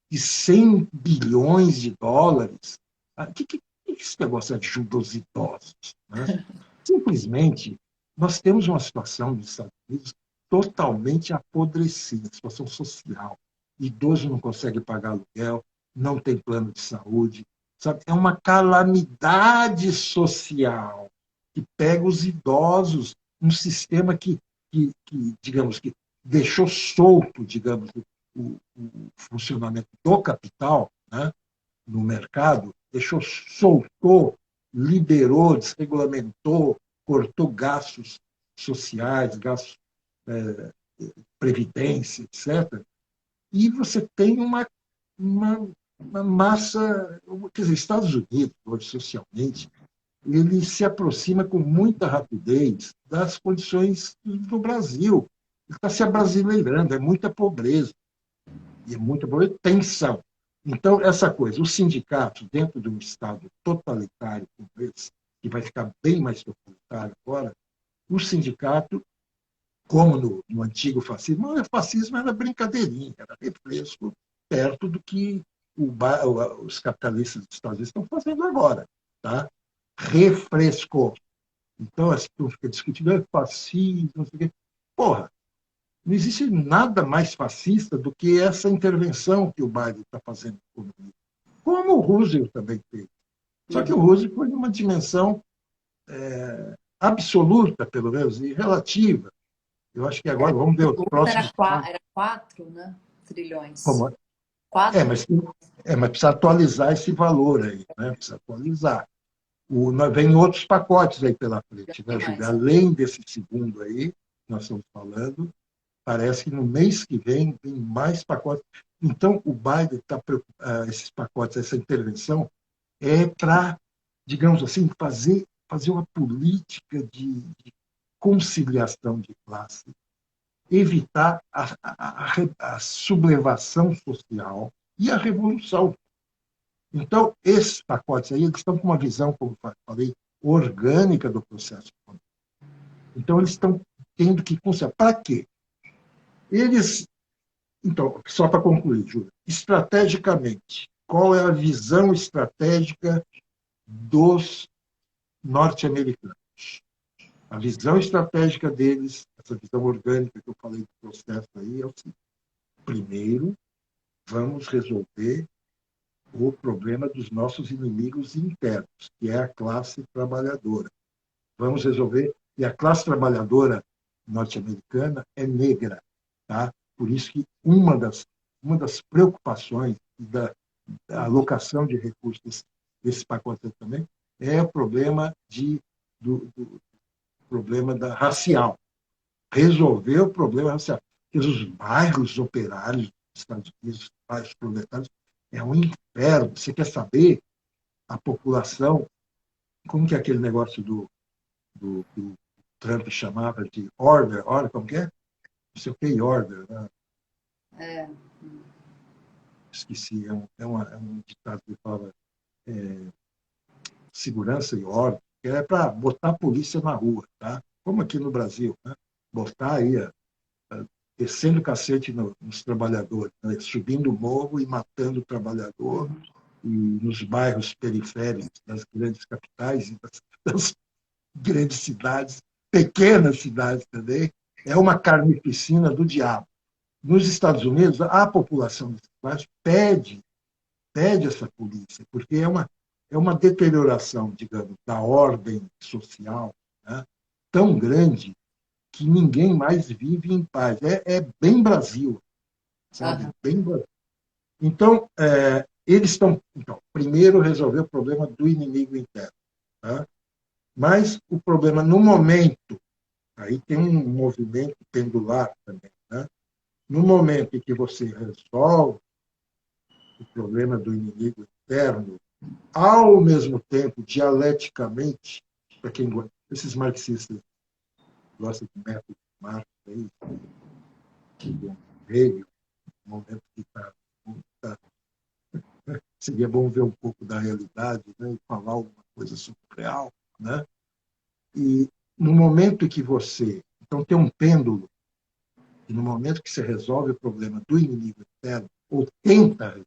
de 100 bilhões de dólares. O que esse negócio de ajuda aos idosos? Né? Simplesmente, nós temos uma situação nos Estados Unidos totalmente apodrecida, situação social. Idoso não consegue pagar aluguel, não tem plano de saúde, sabe? É uma calamidade social que pega os idosos, um sistema digamos, que deixou solto, digamos, o funcionamento do capital, né, no mercado, soltou, liberou, desregulamentou, cortou gastos sociais, gastos previdência, etc. E você tem uma massa, quer dizer, Estados Unidos, hoje, socialmente, ele se aproxima com muita rapidez das condições do Brasil. Ele está se abrasileirando, é muita pobreza. E é muita tensão. Então, essa coisa, o sindicato, dentro de um Estado totalitário como esse, que vai ficar bem mais totalitário agora, o sindicato, como no antigo fascismo, o fascismo era brincadeirinha, era refresco, perto do que os capitalistas dos Estados Unidos estão fazendo agora. Tá? Refresco. Então, a gente fica discutindo fascismo, não sei o quê. Porra, não existe nada mais fascista do que essa intervenção que o Biden está fazendo na economia. Como o Roosevelt também fez. Só que o Roosevelt foi numa dimensão absoluta, pelo menos, e relativa. Eu acho que agora vamos ver os próximos. Era 4, né? Trilhões. Como é? 4 mas precisa atualizar esse valor aí, né? Precisa atualizar. Vem outros pacotes aí pela frente, né, Júlia? Além desse segundo aí, nós estamos falando, parece que no mês que vem mais pacotes. Então, o Biden está preocupado, esses pacotes, essa intervenção, é para, digamos assim, fazer uma política de conciliação de classe, evitar a sublevação social e a revolução. Então, esses pacotes aí, eles estão com uma visão, como eu falei, orgânica do processo econômico. Então, eles estão tendo que conciliar. Para quê? Então, só para concluir, Júlia, estrategicamente, qual é a visão estratégica dos norte-americanos? A visão estratégica deles, essa visão orgânica que eu falei do processo aí, é o seguinte: primeiro, vamos resolver o problema dos nossos inimigos internos, que é a classe trabalhadora. Vamos resolver, e a classe trabalhadora norte-americana é negra, tá? Por isso que uma das preocupações da alocação de recursos desse pacote também, é o problema do problema racial. Resolver o problema racial. Porque os bairros operários dos Estados Unidos, os bairros proletários, é um inferno. Você quer saber a população, como que é aquele negócio que o Trump chamava de order, como que é? Não sei o que, order, né? É. Esqueci, é um ditado que fala segurança e ordem, que é para botar a polícia na rua, tá? Como aqui no Brasil, né? Botar aí, descendo o cacete nos trabalhadores, né? Subindo o morro e matando o trabalhador, e nos bairros periféricos das grandes capitais e das grandes cidades, pequenas cidades também, é uma carnificina do diabo. Nos Estados Unidos, a população desses bairros pede essa polícia, porque é uma deterioração, digamos, da ordem social, né, tão grande que ninguém mais vive em paz. É bem Brasil, sabe? Bem Brasil. Então, eles estão, primeiro, resolver o problema do inimigo interno. Tá? Mas o problema, no momento, aí tem um movimento pendular também, né? No momento em que você resolve o problema do inimigo interno, ao mesmo tempo, dialeticamente, para quem gosta, esses marxistas gostam de método de Marx, aí, Hegel, no momento que seria bom ver um pouco da realidade, né, e falar alguma coisa sobre o real, né? E no momento que você... Então, tem um pêndulo, e no momento que você resolve o problema do inimigo interno, ou tenta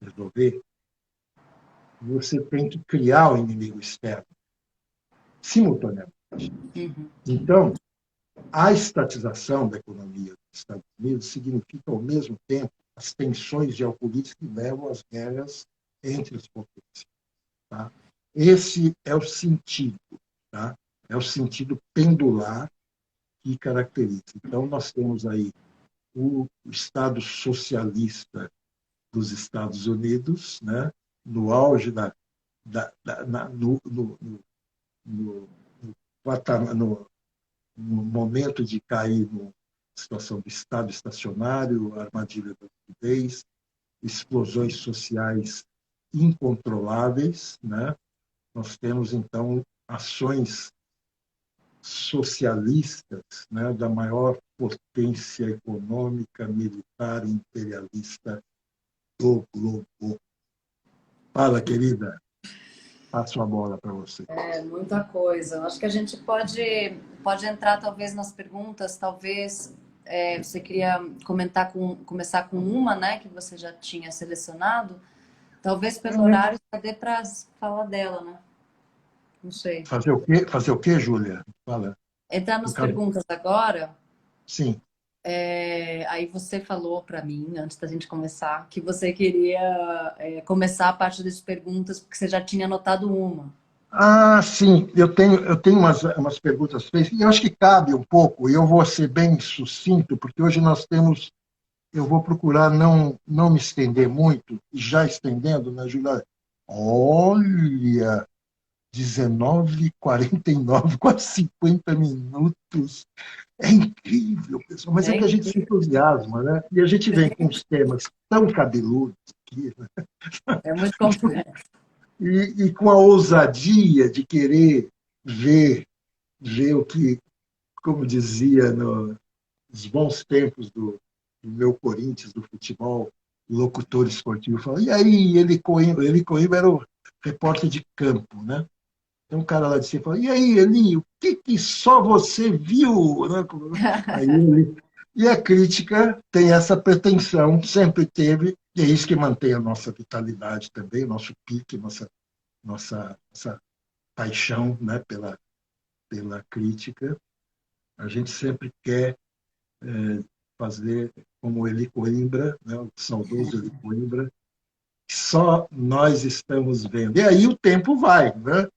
resolver, você tem que criar o inimigo externo, simultaneamente. Então, a estatização da economia dos Estados Unidos significa, ao mesmo tempo, as tensões geopolíticas que levam às guerras entre as potências. Tá? Esse é o sentido, tá? É o sentido pendular que caracteriza. Então, nós temos aí o Estado socialista dos Estados Unidos, né? No auge no, no momento de cair na situação de Estado estacionário, armadilha da liquidez, explosões sociais incontroláveis, né? Nós temos, então, ações socialistas, né, da maior potência econômica, militar e imperialista do globo. Fala, querida. Passo a bola para você. Muita coisa. Acho que a gente pode entrar, talvez, nas perguntas. Talvez você queria começar com uma, né, que você já tinha selecionado. Talvez pelo horário dê para falar dela, né? Não sei. Fazer o quê, Júlia? Fala. Entrar nas perguntas agora. Sim. Aí você falou para mim, antes da gente começar, que você queria começar a parte das perguntas, porque você já tinha anotado uma. Ah, sim. Eu tenho umas perguntas feitas, e eu acho que cabe um pouco, e eu vou ser bem sucinto, porque hoje nós temos... Eu vou procurar não me estender muito, e já estendendo, né, Julia? Olha, 19h49, quase 50 minutos. É incrível, pessoal, mas é que a gente se entusiasma, né? E a gente vem com os temas tão cabeludos aqui, né? É muito complexo. E com a ousadia de querer ver o que, como dizia nos bons tempos do meu Corinthians, do futebol, o locutor esportivo falou, e aí, Eli Coimbra era o repórter de campo, né? Então, um cara lá de cima falou, e aí, Eli, o que só você viu? Aí, e a crítica tem essa pretensão, sempre teve, e é isso que mantém a nossa vitalidade também, o nosso pique, nossa paixão, né, pela crítica. A gente sempre quer fazer como o Eli Coimbra, né, o saudoso Eli Coimbra, que só nós estamos vendo. E aí o tempo vai, né?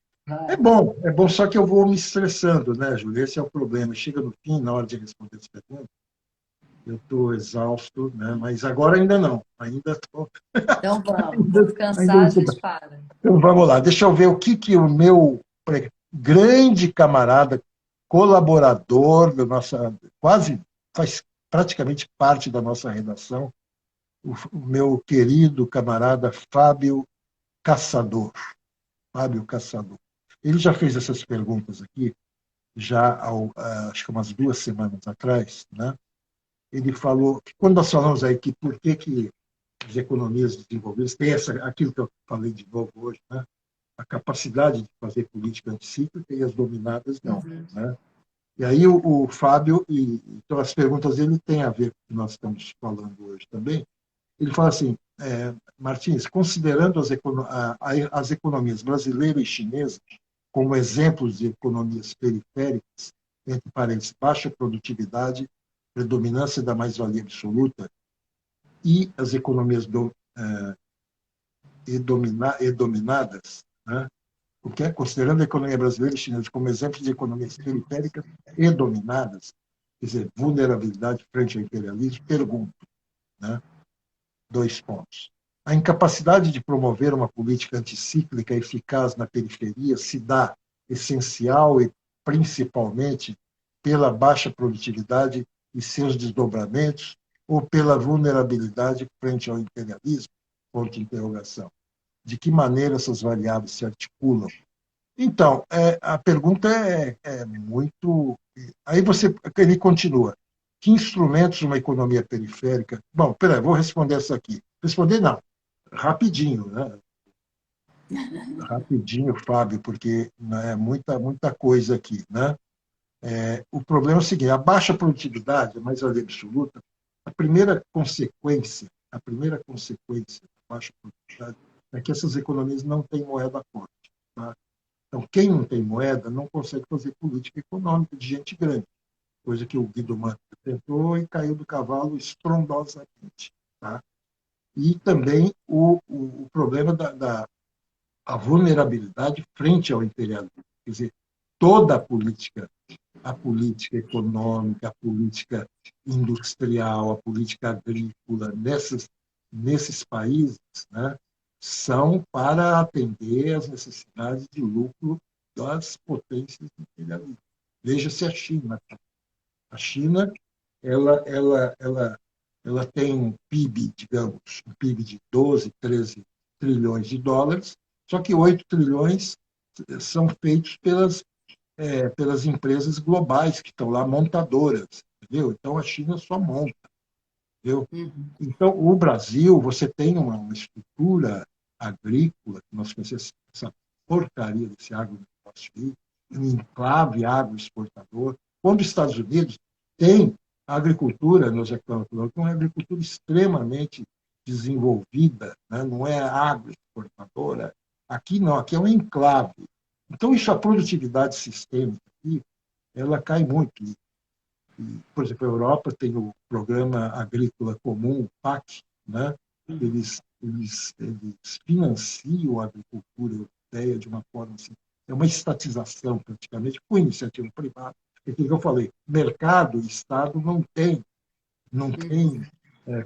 É bom, só que eu vou me estressando, né, Júlia? Esse é o problema. Chega no fim, na hora de responder as perguntas, eu estou exausto, né? Mas agora ainda não. Ainda estou. Então vamos, Ainda, quando ainda cansar não a tô... gente para. Então vamos lá. Deixa eu ver o que o meu grande camarada, colaborador da nossa, quase faz praticamente parte da nossa redação, o meu querido camarada Fábio Caçador. Fábio Caçador. Ele já fez essas perguntas aqui, já acho que umas 2 semanas atrás, né? Ele falou que quando nós falamos aí que por que as economias desenvolvidas têm aquilo que eu falei de novo hoje, né? A capacidade de fazer política anticíclica e as dominadas não, Uhum. né? E aí o Fábio, então as perguntas dele têm a ver com o que nós estamos falando hoje também. Ele fala assim, Martins, considerando as economias brasileira e chinesa como exemplos de economias periféricas, entre parênteses, baixa produtividade, predominância da mais-valia absoluta, e as economias dominadas, né? O que é, considerando a economia brasileira e chinesa como exemplos de economias periféricas e dominadas, quer dizer, vulnerabilidade frente ao imperialismo, pergunto, né? 2 pontos. A incapacidade de promover uma política anticíclica eficaz na periferia se dá essencial e principalmente pela baixa produtividade e seus desdobramentos ou pela vulnerabilidade frente ao imperialismo? Ponto de interrogação. De que maneira essas variáveis se articulam? Então, a pergunta é muito. Aí ele continua. Que instrumentos uma economia periférica. Bom, peraí, vou responder essa aqui. Responder não, rapidinho, né? Rapidinho, Fábio, porque né, é muita coisa aqui, né? O problema é o seguinte: a baixa produtividade, a mais-valia absoluta, a primeira consequência da baixa produtividade é que essas economias não têm moeda forte. Tá? Então, quem não tem moeda não consegue fazer política econômica de gente grande, coisa que o Guido Mantega tentou e caiu do cavalo estrondosamente. Tá? E também o problema da a vulnerabilidade frente ao imperialismo. Quer dizer, toda a política econômica, a política industrial, a política agrícola nesses países, né, são para atender às necessidades de lucro das potências imperialistas. Veja-se a China. A China ela tem um PIB, digamos, um PIB de 12, 13 trilhões de dólares, só que 8 trilhões são feitos pelas empresas globais que estão lá, montadoras, entendeu? Então, a China só monta, entendeu? Uhum. Então, o Brasil, você tem uma estrutura agrícola, que nós conhecemos essa porcaria desse agronegócio aí, um enclave agroexportador, quando os Estados Unidos tem a agricultura, nós já estamos falando, uma agricultura extremamente desenvolvida, né? Não é agroexportadora, aqui não, aqui é um enclave. Então, isso, a produtividade sistêmica aqui, ela cai muito. Por exemplo, a Europa tem o Programa Agrícola Comum, o PAC, né? Eles financiam a agricultura europeia de uma forma assim, é uma estatização praticamente, com iniciativa privada. É aquilo que eu falei, mercado e Estado não tem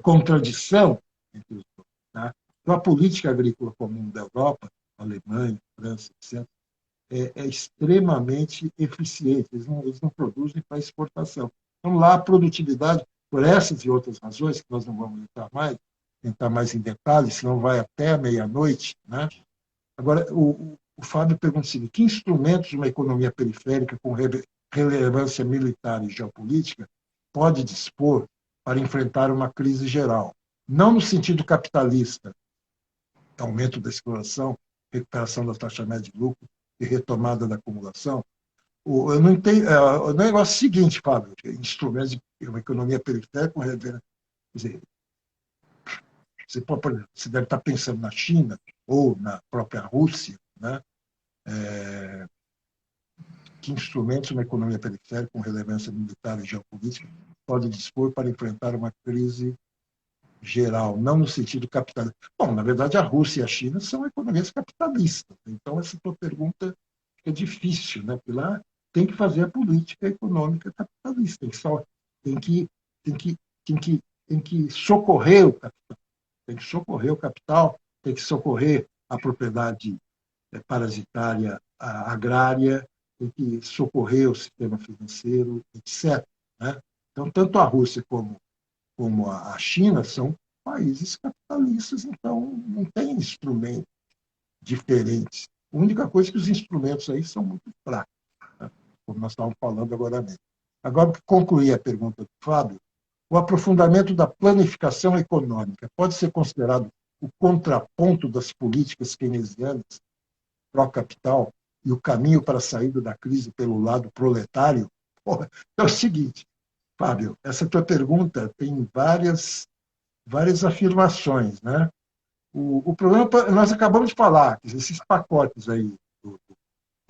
contradição entre os dois. Tá? Então, a política agrícola comum da Europa, Alemanha, França, etc., é extremamente eficiente. Eles não produzem para exportação. Então, lá a produtividade, por essas e outras razões, que nós não vamos entrar mais em detalhes, senão vai até a meia-noite. Né? Agora, o Fábio pergunta o seguinte: que instrumentos uma economia periférica com relevância militar e geopolítica pode dispor para enfrentar uma crise geral? Não no sentido capitalista, aumento da exploração, recuperação da taxa média de lucro e retomada da acumulação. Eu não entendo, o negócio é o seguinte, Fábio: instrumentos de uma economia periférica, quer dizer, você deve estar pensando na China ou na própria Rússia, né? Que instrumentos uma economia periférica com relevância militar e geopolítica pode dispor para enfrentar uma crise geral, não no sentido capitalista. Bom, na verdade, a Rússia e a China são economias capitalistas, então essa tua pergunta é difícil, né? Porque lá tem que fazer a política econômica capitalista, tem que tem que socorrer o capital. Tem que socorrer o capital, tem que socorrer a propriedade parasitária agrária, tem que socorrer o sistema financeiro, etc. Né? Então, tanto a Rússia como a China são países capitalistas, então não tem instrumentos diferentes. A única coisa é que os instrumentos aí são muito fracos, né? Como nós estávamos falando agora mesmo. Agora, para concluir a pergunta do Fábio, o aprofundamento da planificação econômica pode ser considerado o contraponto das políticas keynesianas pró-capital e o caminho para a saída da crise pelo lado proletário? Porra, é o seguinte, Fábio, essa tua pergunta tem várias afirmações, né? O problema, nós acabamos de falar, esses pacotes aí do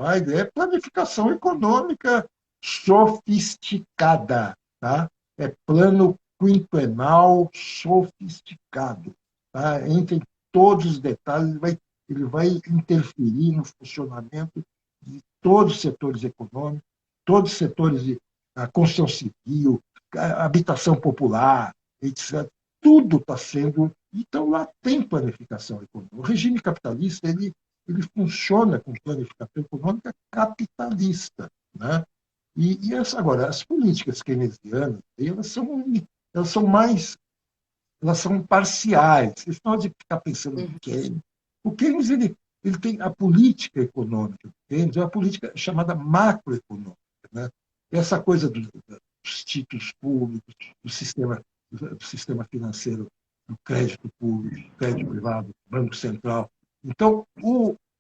Biden é planificação econômica sofisticada, tá? É plano quinquenal sofisticado, tá? Entre todos os detalhes, ele vai interferir no funcionamento de todos os setores econômicos, todos os setores de a construção civil, a habitação popular, etc. Tudo está sendo. Então, lá tem planificação econômica. O regime capitalista ele funciona com planificação econômica capitalista. Né? Agora, as políticas keynesianas, elas são mais, elas são parciais. Vocês podem ficar pensando no Keynes. O Keynes ele tem a política econômica do Keynes, é uma política chamada macroeconômica. Né? Essa coisa dos títulos públicos, do sistema financeiro, do crédito público, do crédito privado, do Banco Central. Então,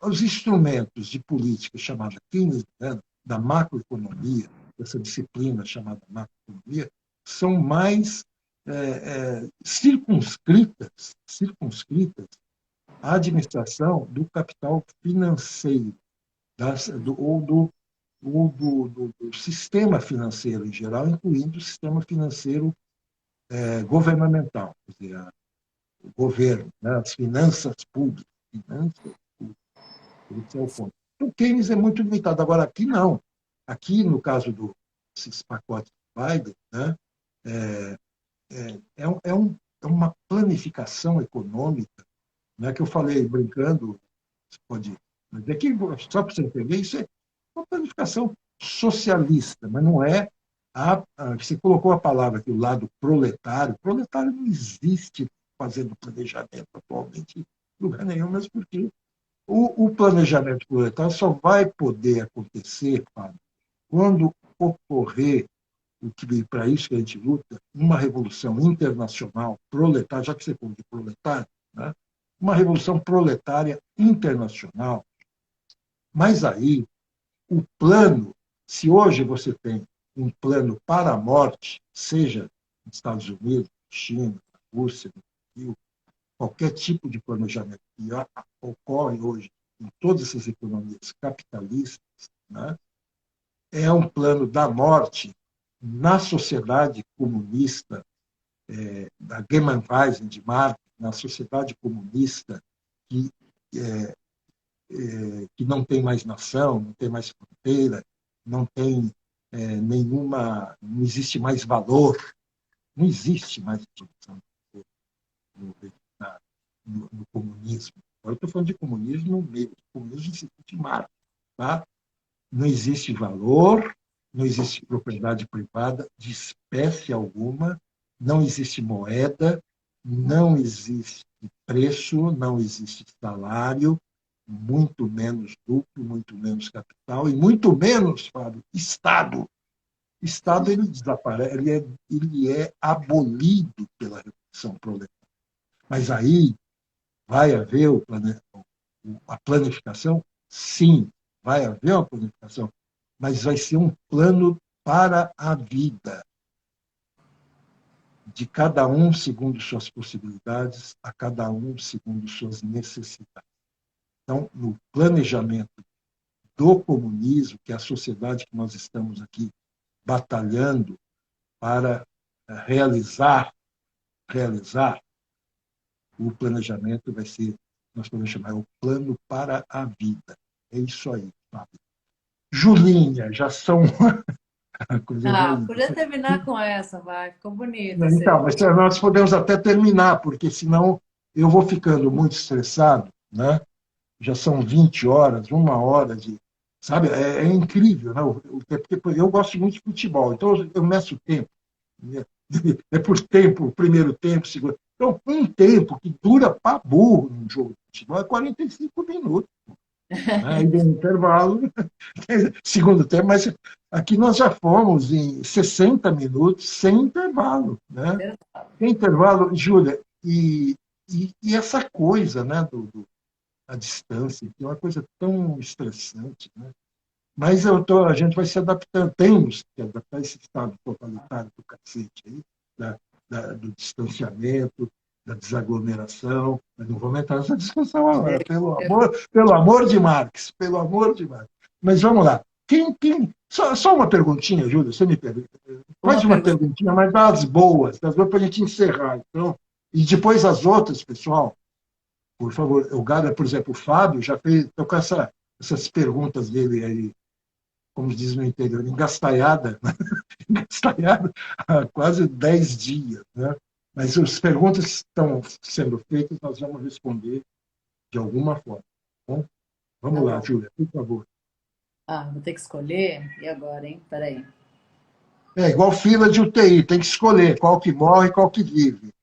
os instrumentos de política chamada keynesiana, da macroeconomia, dessa disciplina chamada macroeconomia, são mais circunscritas à administração do capital financeiro, do sistema financeiro em geral, incluindo o sistema financeiro governamental, quer dizer, o governo, né, as finanças públicas. Esse é o ponto. Então, o Keynes é muito limitado. Agora, aqui não. Aqui, no caso desses pacotes do Biden, né, é uma planificação econômica, né, que eu falei brincando, você pode. Mas aqui, só para você entender, isso é uma planificação socialista, mas não é. Você colocou a palavra aqui, o lado proletário. Proletário não existe fazendo planejamento atualmente em lugar nenhum, mas porque o planejamento proletário só vai poder acontecer, Fábio, quando ocorrer o que para isso que a gente luta, uma revolução internacional proletária, já que você falou de proletário, né? Uma revolução proletária internacional. Mas aí, o plano, se hoje você tem um plano para a morte, seja nos Estados Unidos, China, Rússia, Brasil, qualquer tipo de planejamento que ocorre hoje em todas essas economias capitalistas, né, é um plano da morte na sociedade comunista, da Gemeinweisen de Marx, na sociedade comunista que, que não tem mais nação, não tem mais fronteira, não tem não existe mais valor, não existe mais produção no, no comunismo. Agora eu estou falando de comunismo mesmo, comunismo no sentido de Marx. Tá? Não existe valor, não existe propriedade privada de espécie alguma, não existe moeda, não existe preço, não existe salário, muito menos lucro, muito menos capital e muito menos, Fábio, Estado. Estado ele desaparece, ele é abolido pela Revolução Proletária. Mas aí vai haver a planificação? Sim, vai haver uma planificação, mas vai ser um plano para a vida, de cada um segundo suas possibilidades, a cada um segundo suas necessidades. Então, no planejamento do comunismo, que é a sociedade que nós estamos aqui batalhando para realizar o planejamento vai ser, nós podemos chamar, o plano para a vida. É isso aí, Fábio. Julinha, já são A coisa vai Ah, indo. podia terminar com essa, vai. Ficou bonito esse Então, aí. mas nós podemos até terminar, porque senão eu vou ficando muito estressado, né? Já são 20 horas, uma hora de. Sabe, é incrível, né? O tempo, porque eu gosto muito de futebol, então eu meço o tempo. Né? É por tempo, primeiro tempo, segundo. Então, um tempo que dura para burro num jogo de futebol é 45 minutos. Né? Aí vem intervalo, segundo tempo, mas aqui nós já fomos em 60 minutos sem intervalo. Né? Sem intervalo, Júlia, e essa coisa né, a distância, que é uma coisa tão estressante, né? Mas a gente vai se adaptando, temos que adaptar esse estado totalitário do cacete aí, do distanciamento, da desaglomeração, mas não vamos entrar nessa discussão agora, pelo amor de Marx, pelo amor de Marx. Mas vamos lá. Só uma perguntinha, Júlia, você me pergunta. Faz Uma uma pergunta. perguntinha, mas das boas para a gente encerrar. Então, e depois as outras, pessoal, por favor, o Gada, por exemplo, o Fábio já fez, tô com essas perguntas dele aí, como diz no interior, engastalhada, né? Engastalhada há quase 10 dias. Né? Mas as perguntas que estão sendo feitas, nós vamos responder de alguma forma. Tá bom? Tá Vamos lá, bom. Júlia, por favor. Ah, vou ter que escolher? E agora, hein? Peraí. É igual fila de UTI, tem que escolher qual que morre e qual que vive.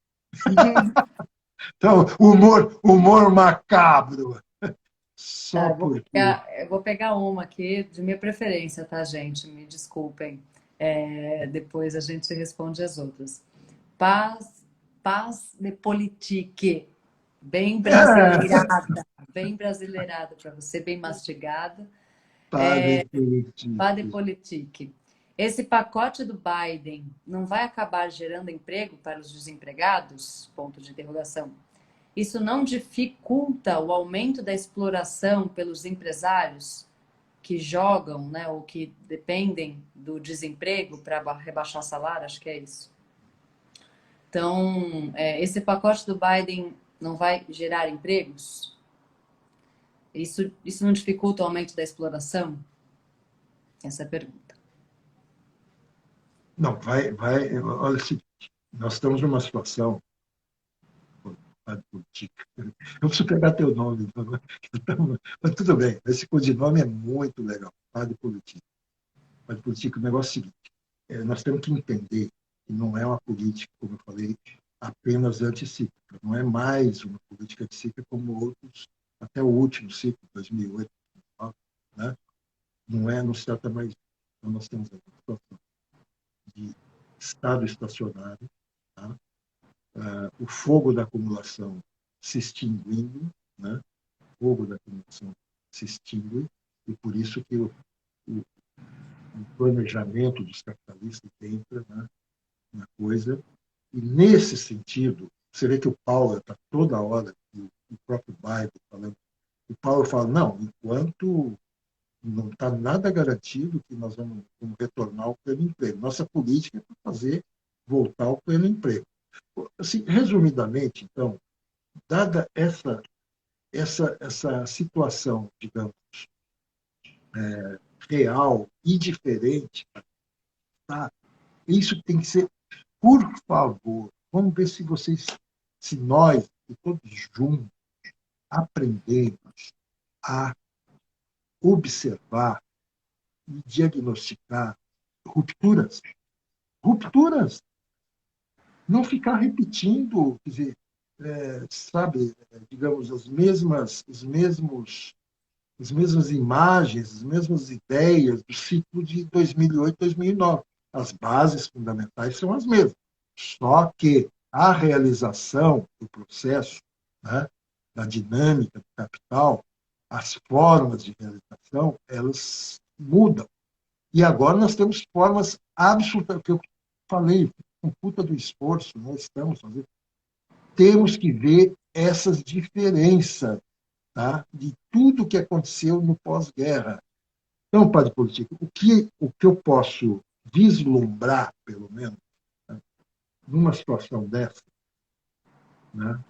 Então, humor macabro. Tá, Só porque. eu vou pegar uma aqui de minha preferência, tá, gente? Me desculpem. Depois a gente responde as outras. Paz, paz de politique. Bem brasileirada para você, bem mastigada. Padre Paz de político. politique. Esse pacote do Biden não vai acabar gerando emprego para os desempregados? Ponto de interrogação. Isso não dificulta o aumento da exploração pelos empresários que jogam, né, ou que dependem do desemprego para rebaixar salário? Acho que é isso. Então, esse pacote do Biden não vai gerar empregos? Isso não dificulta o aumento da exploração? Essa é a pergunta. Não, olha, nós estamos numa situação, Padre político. Eu preciso pegar teu nome, mas tudo bem, esse codinome é muito legal, Padre político. Padre político, o negócio é o seguinte, nós temos que entender que não é uma política, como eu falei, apenas anticíclica, não é mais uma política anticíclica como outros, até o último ciclo, 2008, né? Não se trata mais, então nós temos uma situação de estado estacionário, tá? O fogo da acumulação se extinguindo, né? O fogo da acumulação se extingue, e por isso que o planejamento dos capitalistas entra, né, na coisa. E nesse sentido, você vê que o Paulo está toda hora, e o próprio Biden falando, o Paulo fala, não, enquanto não está nada garantido que nós vamos retornar ao pleno emprego. Nossa política é para fazer voltar ao pleno emprego. Assim, resumidamente, então, dada essa situação, digamos, real e diferente, tá? Isso tem que ser, por favor, vamos ver se nós, e todos juntos, aprendemos a observar e diagnosticar rupturas. Rupturas. Não ficar repetindo, quer dizer, sabe, digamos, as mesmas imagens, as mesmas ideias do ciclo de 2008, 2009. As bases fundamentais são as mesmas. Só que a realização do processo, né, da dinâmica do capital, as formas de realização, elas mudam. E agora nós temos formas absolutas, que eu falei, com puta do esforço, nós estamos fazendo, temos que ver essas diferenças, tá, de tudo que aconteceu no pós-guerra. Então, Padre Político, o que eu posso vislumbrar, pelo menos, né, numa situação dessa, né,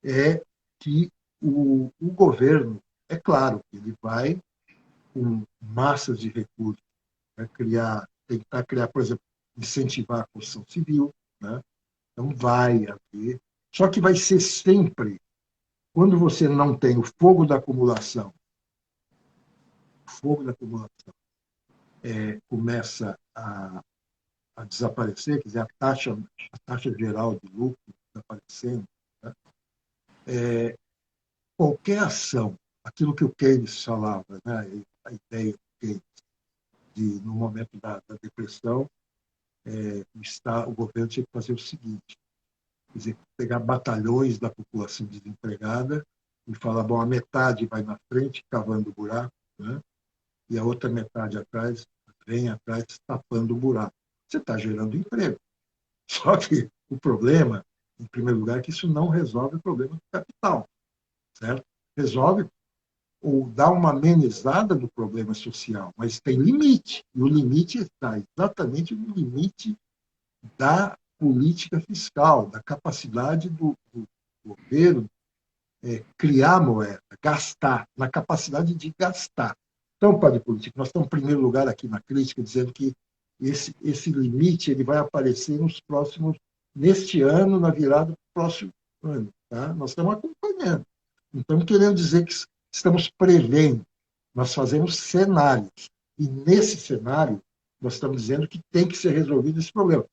é que o governo, é claro, ele vai com massas de recursos, vai criar tentar criar, por exemplo, incentivar a construção civil, né? Então vai haver. Só que vai ser sempre, quando você não tem o fogo da acumulação começa a desaparecer, quer dizer, a taxa geral de lucro desaparecendo, né? Qualquer ação, aquilo que o Keynes falava, né? A ideia do Keynes, no momento da depressão, o governo tinha que fazer o seguinte, quer dizer, pegar batalhões da população desempregada e falar, bom, a metade vai na frente, cavando o buraco, né? E a outra metade atrás, vem atrás, tapando o buraco. Você está gerando emprego. Só que o problema, em primeiro lugar, é que isso não resolve o problema do capital, certo? Resolve ou dá uma amenizada do problema social, mas tem limite. E o limite está exatamente no limite da política fiscal, da capacidade do governo criar moeda, gastar, na capacidade de gastar. Então, padre político, nós estamos em primeiro lugar aqui na crítica, dizendo que esse limite ele vai aparecer neste ano, na virada do próximo ano. Tá? Nós estamos acompanhando. Não estamos querendo dizer que estamos prevendo, nós fazemos cenários. E nesse cenário, nós estamos dizendo que tem que ser resolvido esse problema.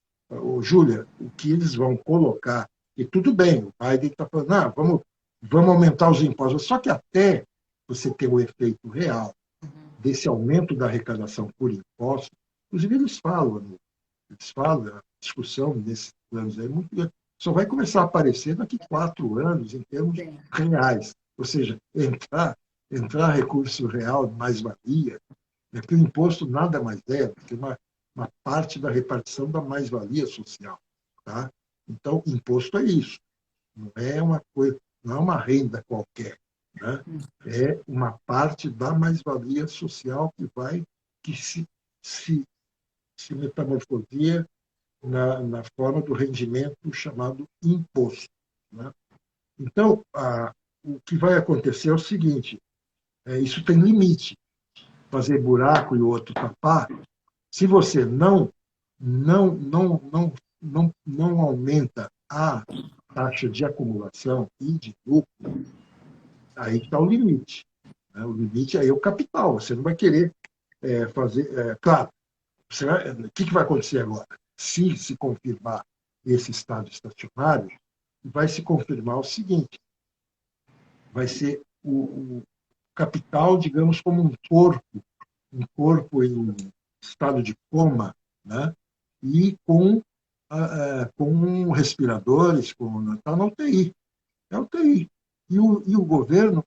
Júlia, o que eles vão colocar, e tudo bem, o Biden está falando, vamos aumentar os impostos. Só que até você ter o efeito real desse aumento da arrecadação por impostos, inclusive eles falam, a discussão nesses planos aí só vai começar a aparecer daqui a 4 anos em termos reais. Ou seja, entrar recurso real de mais-valia, porque o imposto nada mais é do que uma parte da repartição da mais-valia social. Tá? Então, imposto é isso. Não é uma coisa, não é uma renda qualquer, né? É uma parte da mais-valia social que se metamorfoseia na forma do rendimento chamado imposto, né? Então, o que vai acontecer é o seguinte: isso tem limite. Fazer buraco e o outro tapar, se você não aumenta a taxa de acumulação e de lucro, aí está o limite. Né? O limite aí é o capital. Você não vai querer fazer. Claro, o que vai acontecer agora? Se confirmar esse estado estacionário, vai se confirmar o seguinte: vai ser o capital, digamos, como um corpo em estado de coma, né? E com respiradores, está na UTI. É a UTI. E o governo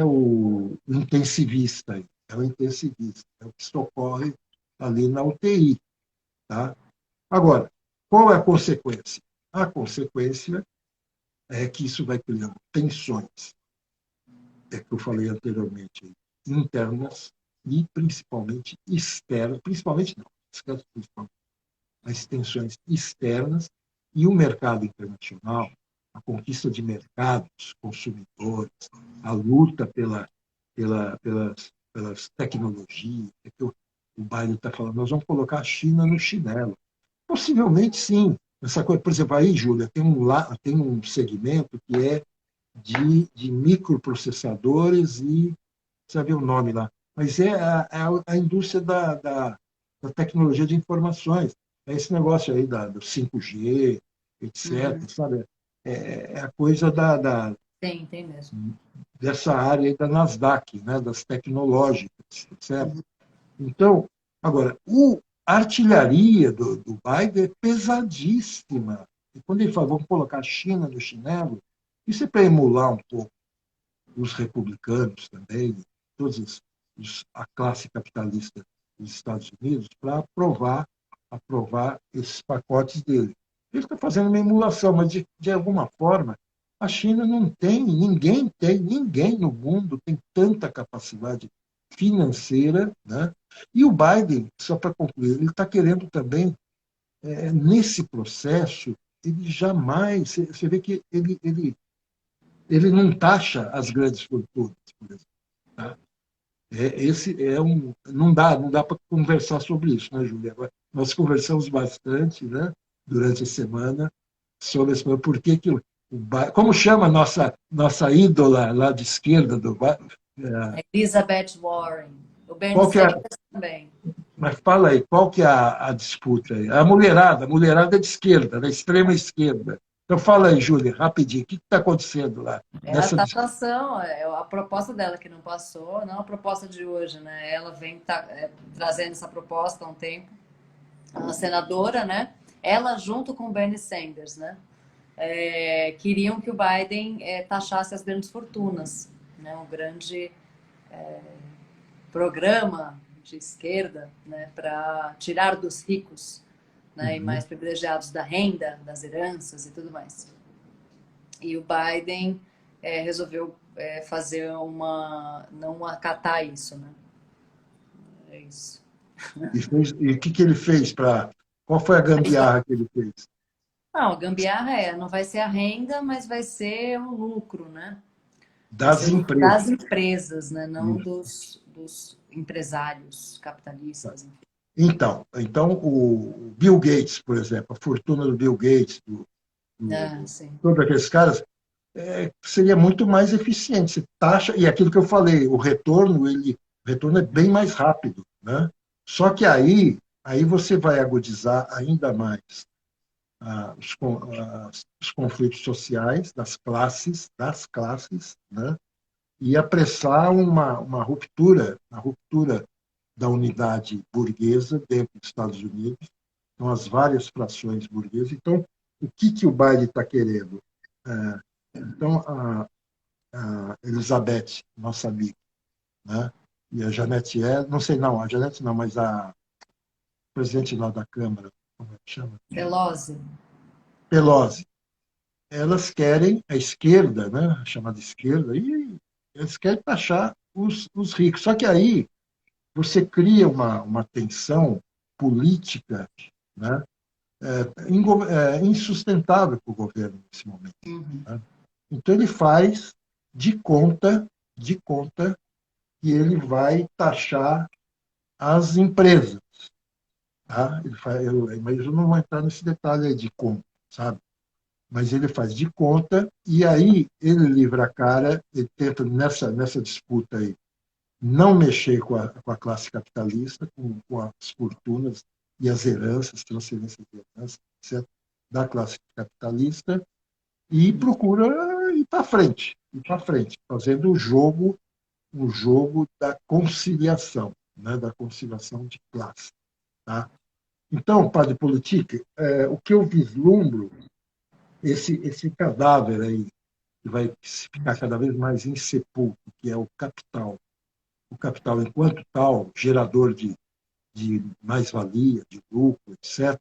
o intensivista, é o que socorre ali na UTI. Tá? Agora, qual é a consequência? A consequência é que isso vai criando tensões, que eu falei anteriormente, internas e principalmente externas, principalmente não, as tensões externas e o mercado internacional, a conquista de mercados, consumidores, a luta pelas tecnologias, que o Biden está falando, nós vamos colocar a China no chinelo. Possivelmente, sim. Essa coisa, por exemplo, aí, Júlia, tem um segmento que é de microprocessadores e, sabe o nome lá, mas é a indústria da tecnologia de informações. É esse negócio aí do 5G, etc. Sabe? É a coisa Tem mesmo. dessa área aí da Nasdaq, né? Das tecnológicas, certo? Então, agora, a artilharia do Biden é pesadíssima. E quando ele fala, vamos colocar a China no chinelo, isso é para emular um pouco os republicanos também, a classe capitalista dos Estados Unidos, para aprovar esses pacotes dele. Ele está fazendo uma emulação, mas de alguma forma a China não tem, ninguém no mundo tem tanta capacidade financeira, né? E o Biden, só para concluir, ele está querendo também, nesse processo, ele jamais, você vê que ele não taxa as grandes fortunas, por exemplo. Tá? Esse não dá para conversar sobre isso, né, Júlia? Nós conversamos bastante, né, durante a semana sobre esse, por que que como chama a nossa ídola lá de esquerda do Elizabeth Warren. O Bernie qual que é, Sanders também. mas fala aí, qual que é a disputa aí? A mulherada é de esquerda, da extrema esquerda. Então fala aí, Júlia, rapidinho, o que está acontecendo lá É a nessa disputa? taxação, é a proposta dela que não passou, não a proposta de hoje, né? Ela vem trazendo essa proposta há um tempo. A senadora, né? Ela junto com o Bernie Sanders, né? Queriam que o Biden taxasse as grandes fortunas, né? Um grande programa de esquerda, né? Para tirar dos ricos, né? E Uhum. mais privilegiados da renda, das heranças e tudo mais. E o Biden resolveu fazer não acatar isso, né? É isso. E o que, que ele fez para. Qual foi a gambiarra que ele fez? Não, a gambiarra não vai ser a renda, mas vai ser o lucro, né? Vai ser Das o lucro das empresas. empresas, né? Não Isso. dos empresários capitalistas. Enfim. Então, o Bill Gates, por exemplo, a fortuna do Bill Gates, Sim. todos aqueles caras, seria muito mais eficiente. Você taxa, e aquilo que eu falei, o retorno é bem mais rápido, né? Só que aí você vai agudizar ainda mais os conflitos sociais das classes, né? E apressar uma ruptura da unidade burguesa dentro dos Estados Unidos, então as várias frações burguesas. Então, o que, que o Biden está querendo? Então, a Elizabeth, nossa amiga, né? E a Janete não sei não, a Janete não, mas a presidente lá da Câmara, como é que chama? Veloze. Pelosi. Elas querem, a esquerda, né, a chamada esquerda, e eles querem taxar os ricos. Só que aí você cria uma tensão política, né, insustentável para o governo nesse momento. Uhum. Né? Então ele faz de conta que ele vai taxar as empresas. Tá? Mas eu não vou entrar nesse detalhe aí de como, sabe? Mas ele faz de conta e aí ele livra a cara, ele tenta nessa disputa aí não mexer com a classe capitalista, com as fortunas e as heranças, transferências de heranças, etc., da classe capitalista, e procura ir para frente, fazendo o jogo da conciliação, né, da conciliação de classe. Tá? Então, padre Politique, o que eu vislumbro, esse cadáver aí, que vai ficar cada vez mais insepulto, que é o capital enquanto tal, gerador de mais-valia, de lucro, etc.,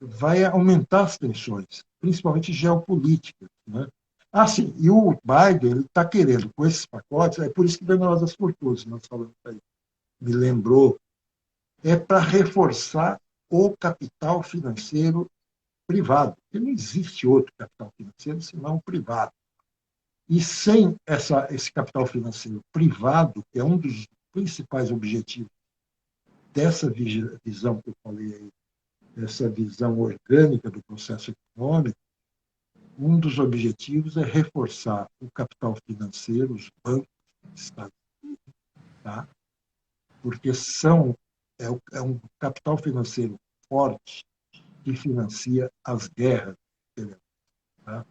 vai aumentar as tensões, principalmente geopolíticas. Né? Ah, sim, e o Biden está querendo, com esses pacotes, é por isso que veio das fortunas, nós falamos aí, me lembrou, é para reforçar o capital financeiro privado, porque não existe outro capital financeiro senão o privado. E sem esse capital financeiro privado, que é um dos principais objetivos dessa visão que eu falei aí, dessa visão orgânica do processo econômico, um dos objetivos é reforçar o capital financeiro, os bancos, Estados, tá? Porque é um capital financeiro forte que financia as guerras. Tá?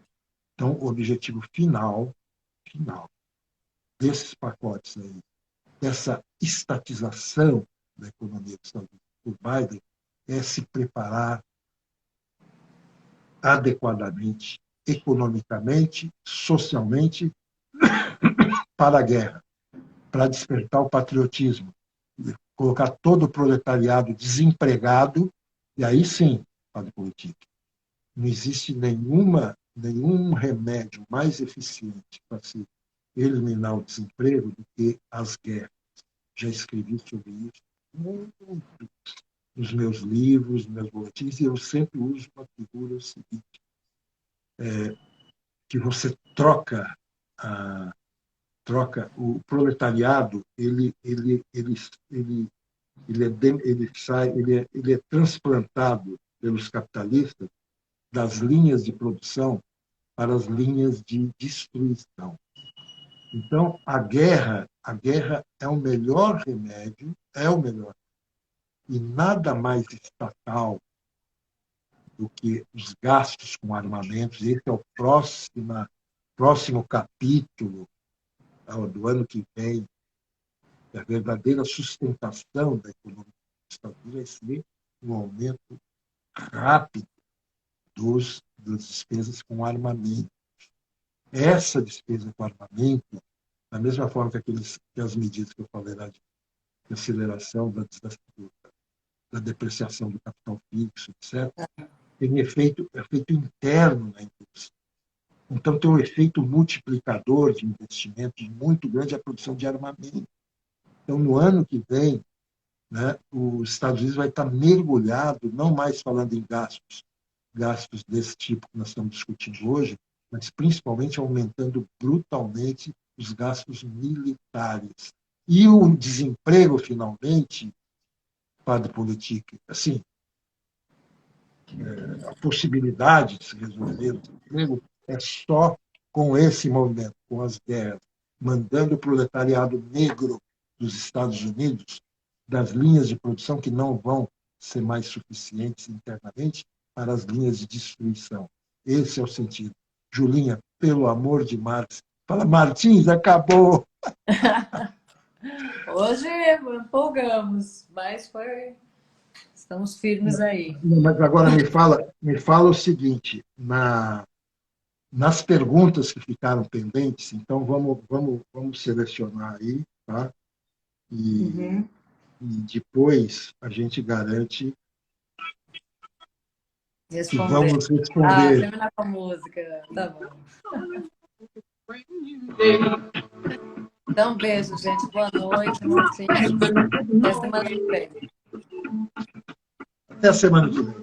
Então, o objetivo final desses pacotes aí, dessa estatização da economia dos Estados Unidos por Biden, é se preparar adequadamente, economicamente, socialmente, para a guerra, para despertar o patriotismo, colocar todo o proletariado desempregado, e aí sim, Padre Político, não existe nenhum remédio mais eficiente para se eliminar o desemprego do que as guerras. Já escrevi sobre isso muito nos meus livros, nos meus boletins, e eu sempre uso uma figura seguinte, que você troca a, o proletariado, ele é transplantado pelos capitalistas das linhas de produção para as linhas de destruição. Então, a guerra é o melhor remédio, e nada mais estatal do que os gastos com armamentos. Esse é o próximo capítulo do ano que vem. A verdadeira sustentação da economia dos Estados Unidos vai ser um aumento rápido das despesas com armamento. Essa despesa com armamento, da mesma forma que as medidas que eu falei lá de aceleração da depreciação do capital fixo, etc., tem efeito interno na indústria. Então, tem um efeito multiplicador de investimento muito grande a produção de armamento. Então, no ano que vem, né, os Estados Unidos vai estar mergulhado, não mais falando em gastos desse tipo que nós estamos discutindo hoje, mas principalmente aumentando brutalmente os gastos militares. E o desemprego, finalmente, Padre Politique, assim, a possibilidade de se resolver o desemprego é só com esse movimento, com as guerras, mandando o proletariado negro dos Estados Unidos das linhas de produção que não vão ser mais suficientes internamente para as linhas de destruição. Esse é o sentido. Julinha, pelo amor de Marx, fala, Martins, acabou! Hoje empolgamos, mas estamos firmes aí. Mas agora me fala o seguinte, nas perguntas que ficaram pendentes, então vamos selecionar aí, tá? E depois a gente garante que vamos responder. Terminar com a música, tá bom. Então, beijo, gente. Boa noite. Até semana que vem. Até a semana que vem.